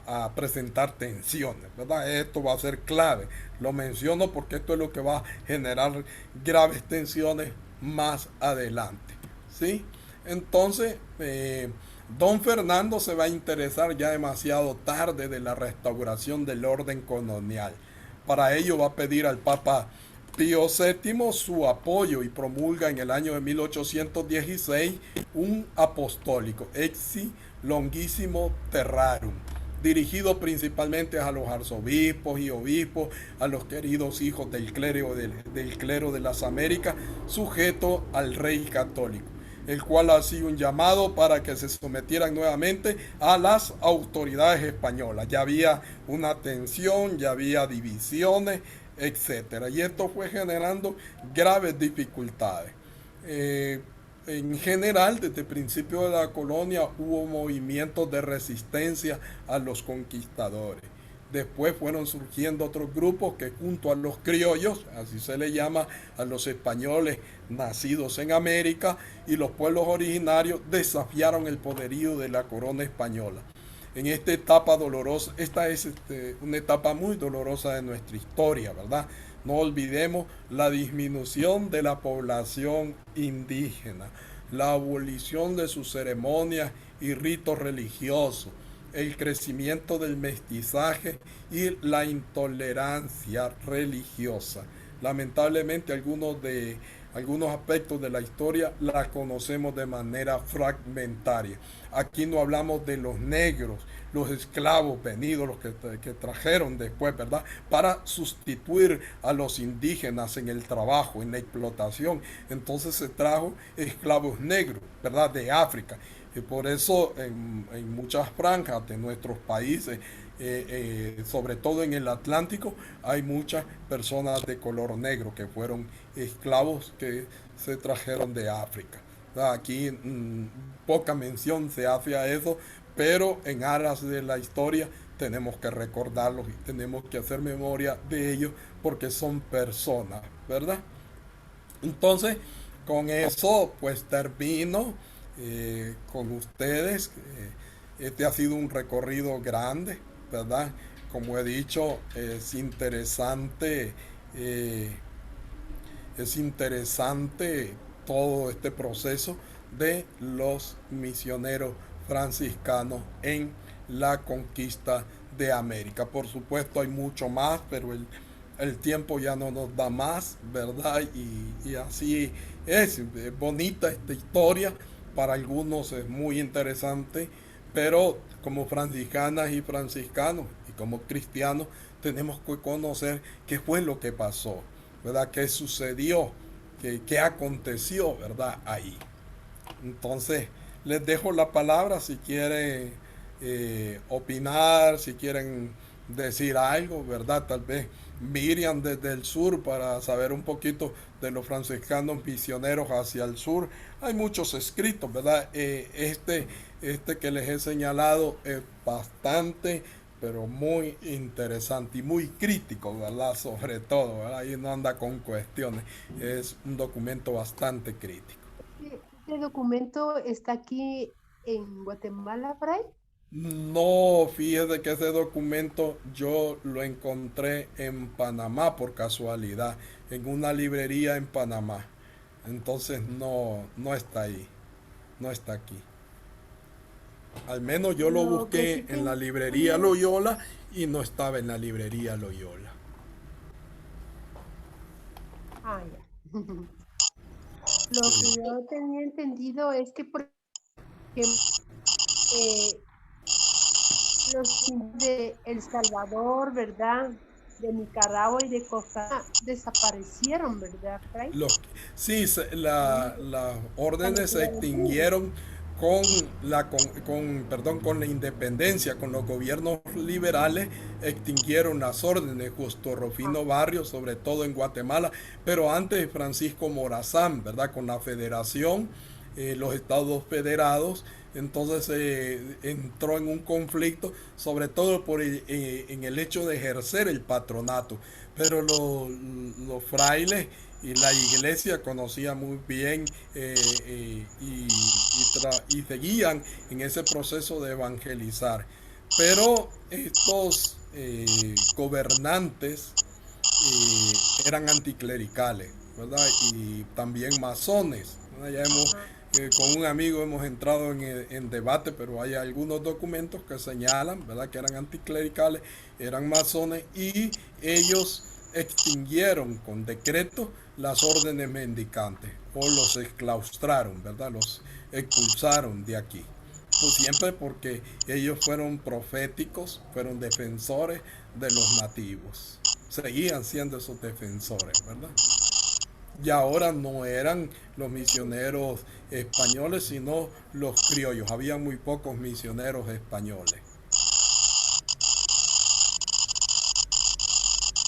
a presentar tensiones, ¿verdad? Esto va a ser clave. Lo menciono porque esto es lo que va a generar graves tensiones más adelante, ¿sí? Entonces, don Fernando se va a interesar ya demasiado tarde de la restauración del orden colonial. Para ello va a pedir al Papa Pío VII su apoyo y promulga en el año de 1816 un apostólico, Exi Longissimo Terrarum, dirigido principalmente a los arzobispos y obispos, a los queridos hijos del clero de las Américas, sujeto al rey católico, el cual ha sido un llamado para que se sometieran nuevamente a las autoridades españolas. Ya había una tensión, ya había divisiones, etcétera, y esto fue generando graves dificultades. En general, desde el principio de la colonia hubo movimientos de resistencia a los conquistadores. Después fueron surgiendo otros grupos que, junto a los criollos, así se le llama a los españoles nacidos en América, y los pueblos originarios, desafiaron el poderío de la corona española. En esta etapa dolorosa, esta es una etapa muy dolorosa de nuestra historia, ¿verdad? No olvidemos la disminución de la población indígena, la abolición de sus ceremonias y ritos religiosos, el crecimiento del mestizaje y la intolerancia religiosa. Lamentablemente algunos aspectos de la historia la conocemos de manera fragmentaria. Aquí no hablamos de los negros, los esclavos venidos, los que trajeron después, ¿verdad? Para sustituir a los indígenas en el trabajo, en la explotación. Entonces se trajo esclavos negros, ¿verdad? De África. Y por eso en muchas franjas de nuestros países, sobre todo en el Atlántico, hay muchas personas de color negro que fueron esclavos que se trajeron de África. Aquí poca mención se hace a eso, pero en aras de la historia tenemos que recordarlos y tenemos que hacer memoria de ellos porque son personas, ¿verdad? Entonces, con eso pues termino con ustedes. Este ha sido un recorrido grande, ¿verdad? Como he dicho, es interesante todo este proceso de los misioneros franciscanos en la conquista de América. Por supuesto hay mucho más, pero el tiempo ya no nos da más, ¿verdad? Y así es bonita esta historia, para algunos es muy interesante, pero como franciscanas y franciscanos y como cristianos tenemos que conocer qué fue lo que pasó, ¿verdad? ¿Qué sucedió? ¿Qué aconteció, ¿verdad? Ahí. Entonces, les dejo la palabra si quieren opinar, si quieren decir algo, ¿verdad? Tal vez Miriam desde el sur para saber un poquito de los franciscanos misioneros hacia el sur. Hay muchos escritos, ¿verdad? Este que les he señalado es bastante, pero muy interesante y muy crítico, ¿verdad? Sobre todo, ¿verdad? Ahí no anda con cuestiones. Es un documento bastante crítico. ¿Este documento está aquí en Guatemala, Fray? No, fíjese que ese documento yo lo encontré en Panamá por casualidad, en una librería en Panamá. Entonces no, no está ahí, no está aquí. Al menos yo lo Lo que sí busqué en la tengo librería entendido, Loyola y no estaba en la librería Loyola. ya. Lo que yo tenía entendido es que, por ejemplo, los indios de El Salvador, ¿verdad? De Nicaragua y de Costa Rica desaparecieron, ¿verdad, Fray? Los, sí, Ahí las están órdenes se en Google. extinguieron con la independencia, con los gobiernos liberales, extinguieron las órdenes, Justo Ah, Rufino Barrios, sobre todo en Guatemala, pero antes Francisco Morazán, ¿verdad? Con la federación, los estados federados, entonces entró en un conflicto, sobre todo en el hecho de ejercer el patronato. Pero los frailes y la iglesia conocía muy bien y seguían en ese proceso de evangelizar. Pero estos gobernantes eran anticlericales, ¿verdad? Y también masones, ¿verdad? ajá. Con un amigo hemos entrado en debate, pero hay algunos documentos que señalan, ¿verdad?, que eran anticlericales, eran masones y ellos extinguieron con decreto las órdenes mendicantes o los exclaustraron, ¿verdad? Los expulsaron de aquí. Pues siempre porque ellos fueron proféticos, fueron defensores de los nativos. Seguían siendo esos defensores, ¿verdad? Y ahora no eran los misioneros españoles, sino los criollos. Había muy pocos misioneros españoles.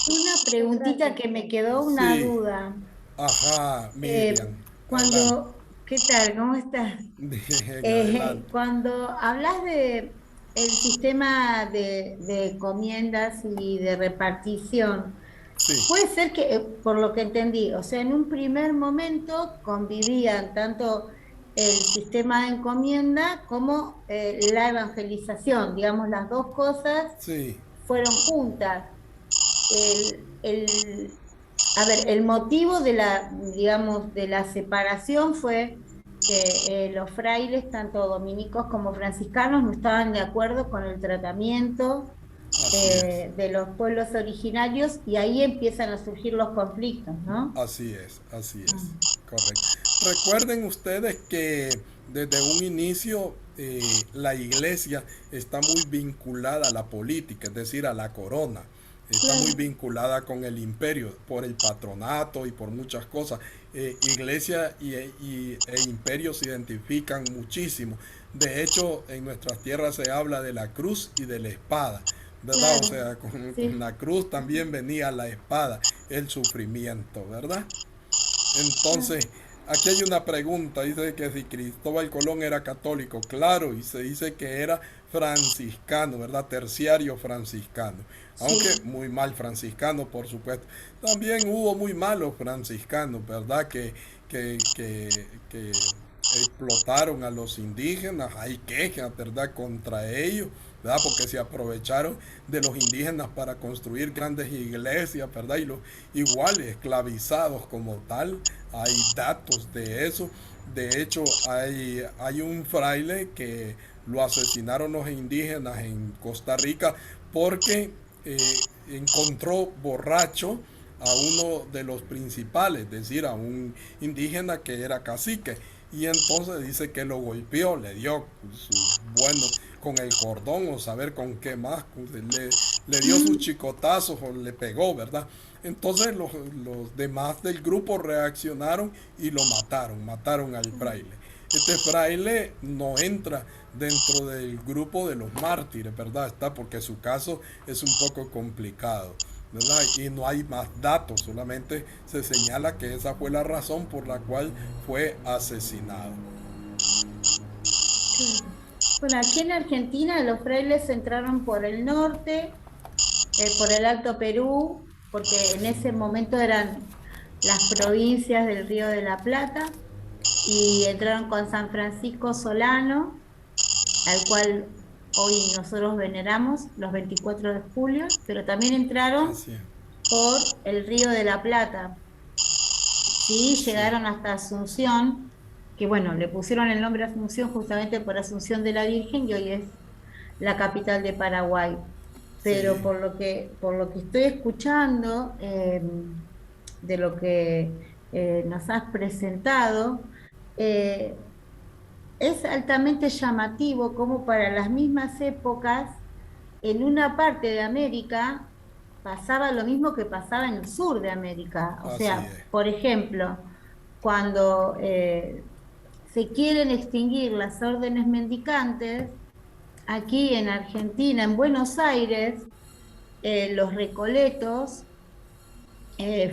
Una Muchas preguntita gracias, que me Fray. quedó una Sí, duda. ajá, Miriam, adelante. ¿Qué tal? ¿Cómo estás? Bien, adelante. Cuando hablas de el sistema de encomiendas y de repartición, Sí, puede ser que, por lo que entendí, o sea, en un primer momento convivían tanto el sistema de encomienda como la evangelización, digamos, las dos cosas sí, fueron juntas. El, el, a ver, el motivo de la, digamos, de la separación fue que los frailes, tanto dominicos como franciscanos, no estaban de acuerdo con el tratamiento así es. de los pueblos originarios y ahí empiezan a surgir los conflictos, ¿no? Así es, correcto. Recuerden ustedes que desde un inicio la iglesia está muy vinculada a la política, es decir, a la corona. Está muy Claro. vinculada con el imperio por el patronato y por muchas cosas. Iglesia e imperio se identifican muchísimo. De hecho, en nuestras tierras se habla de la cruz y de la espada, ¿verdad? O Claro, sea, con sí, la cruz también venía la espada, el sufrimiento, ¿verdad? Entonces, aquí hay una pregunta, dice que si Cristóbal Colón era católico, claro, y se dice que era franciscano, ¿verdad? Terciario franciscano, aunque sí, muy mal franciscano, por supuesto. También hubo muy malos franciscanos, ¿verdad? Que explotaron a los indígenas, hay quejas, ¿verdad?, contra ellos, ¿verdad?, porque se aprovecharon de los indígenas para construir grandes iglesias, ¿verdad?, y los igual esclavizados como tal, hay datos de eso. De hecho, hay un fraile que lo asesinaron los indígenas en Costa Rica porque eh, encontró borracho a uno de los principales, es decir, a un indígena que era cacique. Y entonces dice que lo golpeó, le dio su, bueno, con el cordón o saber con qué más, le dio sus chicotazos o le pegó, ¿verdad? Entonces los demás del grupo reaccionaron y lo mataron al fraile. Este fraile no entra dentro del grupo de los mártires, ¿verdad? Está porque su caso es un poco complicado, ¿verdad? Y no hay más datos, solamente se señala que esa fue la razón por la cual fue asesinado. claro. Bueno, aquí en Argentina los frailes entraron por el norte, por el Alto Perú, porque en ese momento eran las provincias del Río de la Plata, y entraron con San Francisco Solano, al cual hoy nosotros veneramos los 24 de julio, pero también entraron Así es. por el Río de la Plata. Sí, llegaron hasta Asunción, que bueno, le pusieron el nombre Asunción justamente por Asunción de la Virgen, y hoy es la capital de Paraguay. Pero Sí. por lo que estoy escuchando, de lo que nos has presentado, eh, es altamente llamativo como para las mismas épocas, en una parte de América pasaba lo mismo que pasaba en el sur de América. O Así sea, es. por ejemplo, cuando se quieren extinguir las órdenes mendicantes, aquí en Argentina, en Buenos Aires, los recoletos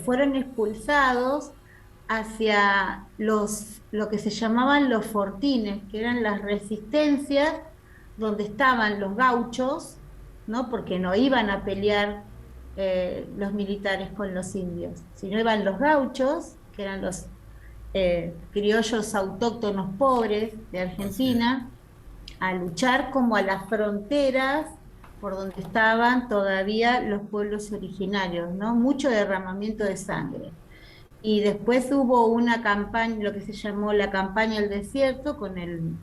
fueron expulsados hacia lo que se llamaban los fortines, que eran las resistencias donde estaban los gauchos, ¿no? Porque no iban a pelear los militares con los indios, sino iban los gauchos, que eran los criollos autóctonos pobres de Así es. Argentina, a luchar como a las fronteras por donde estaban todavía los pueblos originarios, ¿no? Mucho derramamiento de sangre. Y después hubo una campaña, lo que se llamó la campaña del desierto, con el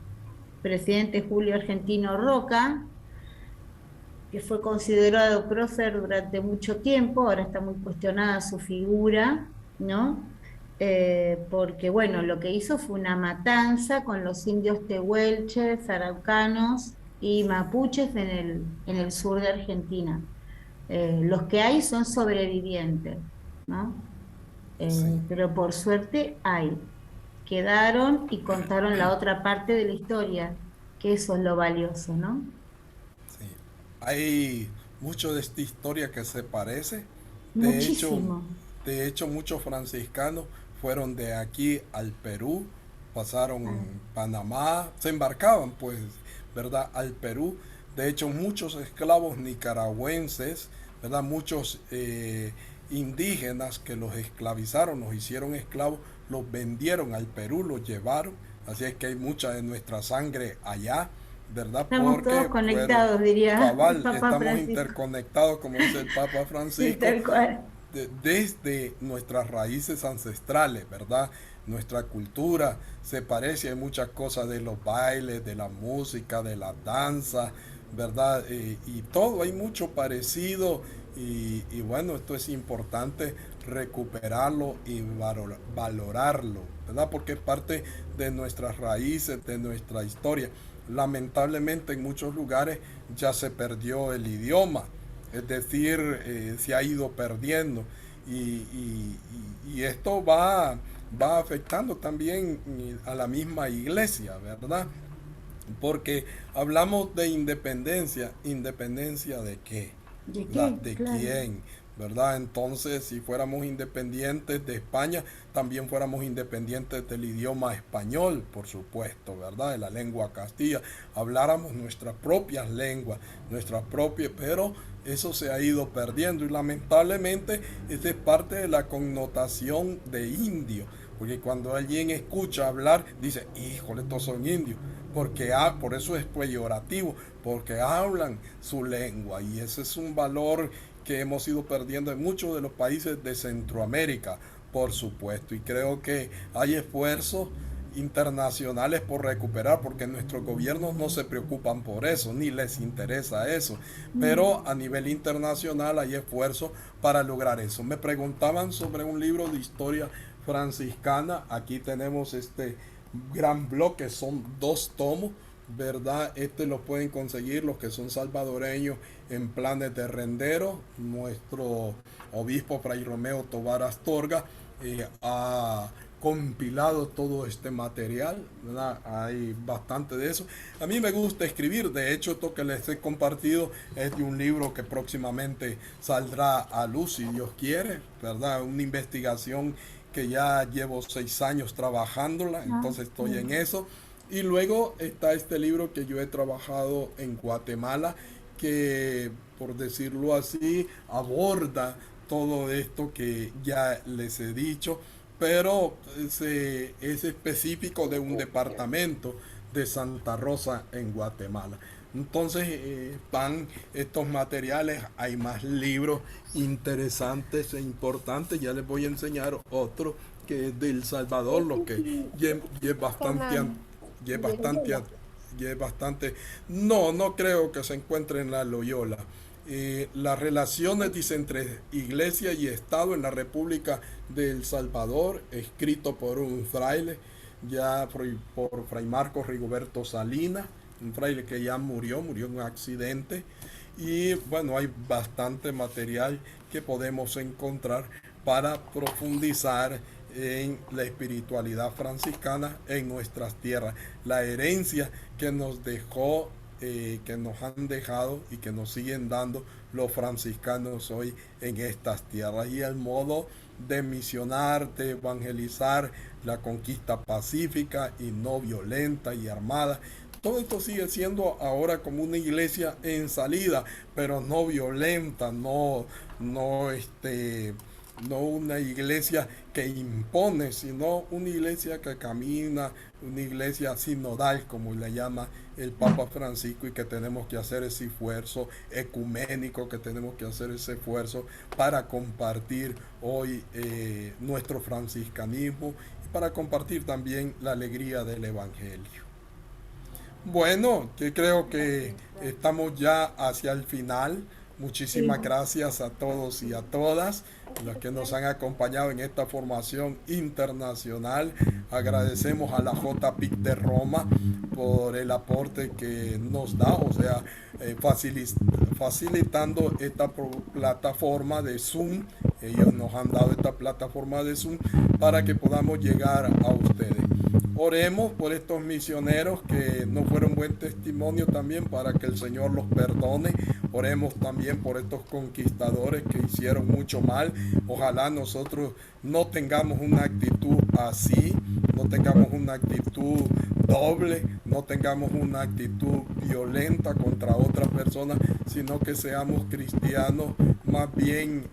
presidente Julio Argentino Roca, que fue considerado prócer durante mucho tiempo. Ahora está muy cuestionada su figura, ¿no? Porque bueno, lo que hizo fue una matanza con los indios tehuelches, araucanos y mapuches en el sur de Argentina. Los que hay son sobrevivientes, ¿no? Sí. Pero por suerte hay. Quedaron y contaron la otra parte de la historia, que eso es lo valioso, ¿no? Sí. Hay mucho de esta historia que se parece. De hecho, Muchísimo. de hecho muchos franciscanos fueron de aquí al Perú, pasaron Ah, Panamá, se embarcaban pues, ¿verdad? Al Perú. De hecho, muchos esclavos nicaragüenses, ¿verdad? Muchos indígenas que los esclavizaron, los hicieron esclavos, los vendieron al Perú, los llevaron. Así es que hay mucha de nuestra sangre allá, ¿verdad? estamos todos Porque fueron, conectados, diría el cabal, Papa estamos Francisco. interconectados, como dice el Papa Sí, Francisco, tal cual. desde nuestras raíces ancestrales, ¿verdad? Nuestra cultura se parece, hay muchas cosas de los bailes, de la música, de la danza, ¿verdad? Y todo, hay mucho parecido y bueno, esto es importante recuperarlo y valorarlo, ¿verdad? Porque es parte de nuestras raíces, de nuestra historia. Lamentablemente en muchos lugares ya se perdió el idioma, es decir, se ha ido perdiendo y esto va afectando también a la misma iglesia, ¿verdad? Porque hablamos de independencia, ¿independencia de qué? ¿De ¿Verdad? qué? ¿De Claro. quién? ¿Verdad? Entonces, si fuéramos independientes de España, también fuéramos independientes del idioma español, por supuesto, ¿verdad? De la lengua castilla. Habláramos nuestras propias lenguas, nuestras propias, pero eso se ha ido perdiendo y lamentablemente esta es parte de la connotación de indio. Porque cuando alguien escucha hablar, dice, híjole, estos son indios. Porque por eso es peyorativo, porque hablan su lengua. Y ese es un valor que hemos ido perdiendo en muchos de los países de Centroamérica, por supuesto. Y creo que hay esfuerzos internacionales por recuperar, porque nuestros gobiernos no se preocupan por eso, ni les interesa eso. Pero a nivel internacional hay esfuerzos para lograr eso. Me preguntaban sobre un libro de historia franciscana. Aquí tenemos este gran bloque, son 2 tomos, ¿verdad? Este lo pueden conseguir los que son salvadoreños en Planes de Rendero. Nuestro obispo Fray Romeo Tobar Astorga ha compilado todo este material, ¿verdad? Hay bastante de eso. A mí me gusta escribir, de hecho esto que les he compartido es de un libro que próximamente saldrá a luz si Dios quiere, ¿verdad? Una investigación que ya llevo 6 años trabajándola, Ah, entonces estoy en bien. eso Y luego está este libro que yo he trabajado en Guatemala, que por decirlo así, aborda todo esto que ya les he dicho, pero es específico de un departamento de Santa Rosa en Guatemala. Entonces van estos materiales, hay más libros interesantes e importantes. Ya les voy a enseñar otro que es de El Salvador, lo que ya es bastante, ya es bastante, ya es bastante. No, no creo que se encuentre en la Loyola. Las relaciones, dice, entre iglesia y Estado en la República de El Salvador, escrito por un fraile, ya por Fray Marcos Rigoberto Salinas, un fraile que ya murió en un accidente. Y bueno, hay bastante material que podemos encontrar para profundizar en la espiritualidad franciscana en nuestras tierras, la herencia que nos dejó, que nos han dejado y que nos siguen dando los franciscanos hoy en estas tierras, y el modo de misionar, de evangelizar, la conquista pacífica y no violenta y armada. Todo esto sigue siendo ahora como una iglesia en salida, pero no violenta, no una iglesia que impone, sino una iglesia que camina, una iglesia sinodal, como le llama el Papa Francisco, y que tenemos que hacer ese esfuerzo ecuménico, que tenemos que hacer ese esfuerzo para compartir hoy nuestro franciscanismo y para compartir también la alegría del Evangelio. Bueno, que creo que estamos ya hacia el final. Muchísimas gracias a todos y a todas los que nos han acompañado en esta formación internacional. Agradecemos a la JPIC de Roma por el aporte que nos da, o sea, facilitando esta plataforma de Zoom. Ellos nos han dado esta plataforma de Zoom para que podamos llegar a ustedes. Oremos por estos misioneros que no fueron buen testimonio también, para que el Señor los perdone. Oremos también por estos conquistadores que hicieron mucho mal. Ojalá nosotros no tengamos una actitud así, no tengamos una actitud doble, no tengamos una actitud violenta contra otras personas, sino que seamos cristianos más bien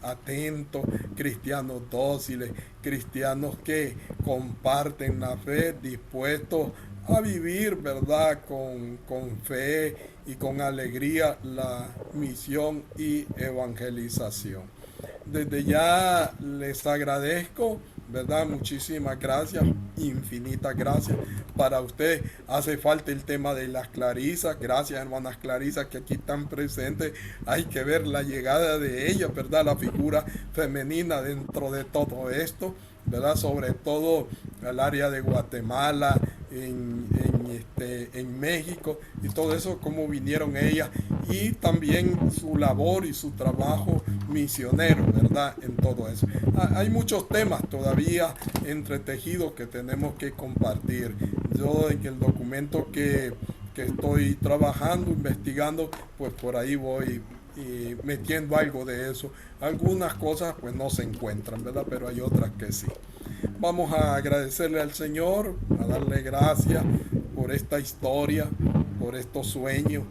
atentos, cristianos dóciles, cristianos que comparten la fe, dispuestos a vivir, ¿verdad?, con fe y con alegría la misión y evangelización. Desde ya les agradezco, ¿verdad? Muchísimas gracias, infinitas gracias. Para usted hace falta el tema de las clarisas. Gracias, hermanas clarisas, que aquí están presentes. Hay que ver la llegada de ellas, ¿verdad? La figura femenina dentro de todo esto, ¿verdad? Sobre todo el área de Guatemala, en México, y todo eso, cómo vinieron ellas, y también su labor y su trabajo misionero, ¿verdad? En todo eso. Hay muchos temas todavía entretejidos que tenemos que compartir. Yo en el documento que estoy trabajando, investigando, pues por ahí voy metiendo algo de eso. Algunas cosas pues no se encuentran, ¿verdad? Pero hay otras que sí. Vamos a agradecerle al Señor, a darle gracias por esta historia, por estos sueños,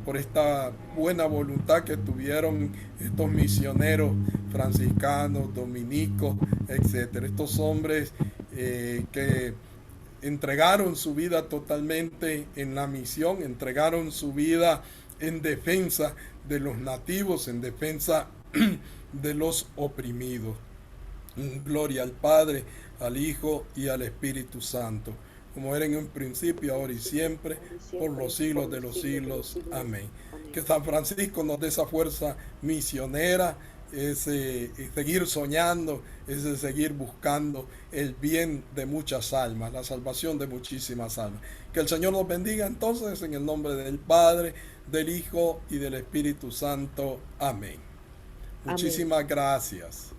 por esta buena voluntad que tuvieron estos misioneros franciscanos, dominicos, etcétera. Estos hombres que entregaron su vida totalmente en la misión, entregaron su vida en defensa de los nativos, en defensa de los oprimidos. Gloria al Padre, al Hijo y al Espíritu Santo, como era en un principio, ahora y siempre, por los siglos de los siglos. Amén. Que San Francisco nos dé esa fuerza misionera, ese seguir soñando, ese seguir buscando el bien de muchas almas, la salvación de muchísimas almas. Que el Señor nos bendiga entonces, en el nombre del Padre, del Hijo y del Espíritu Santo. Amén. Muchísimas gracias.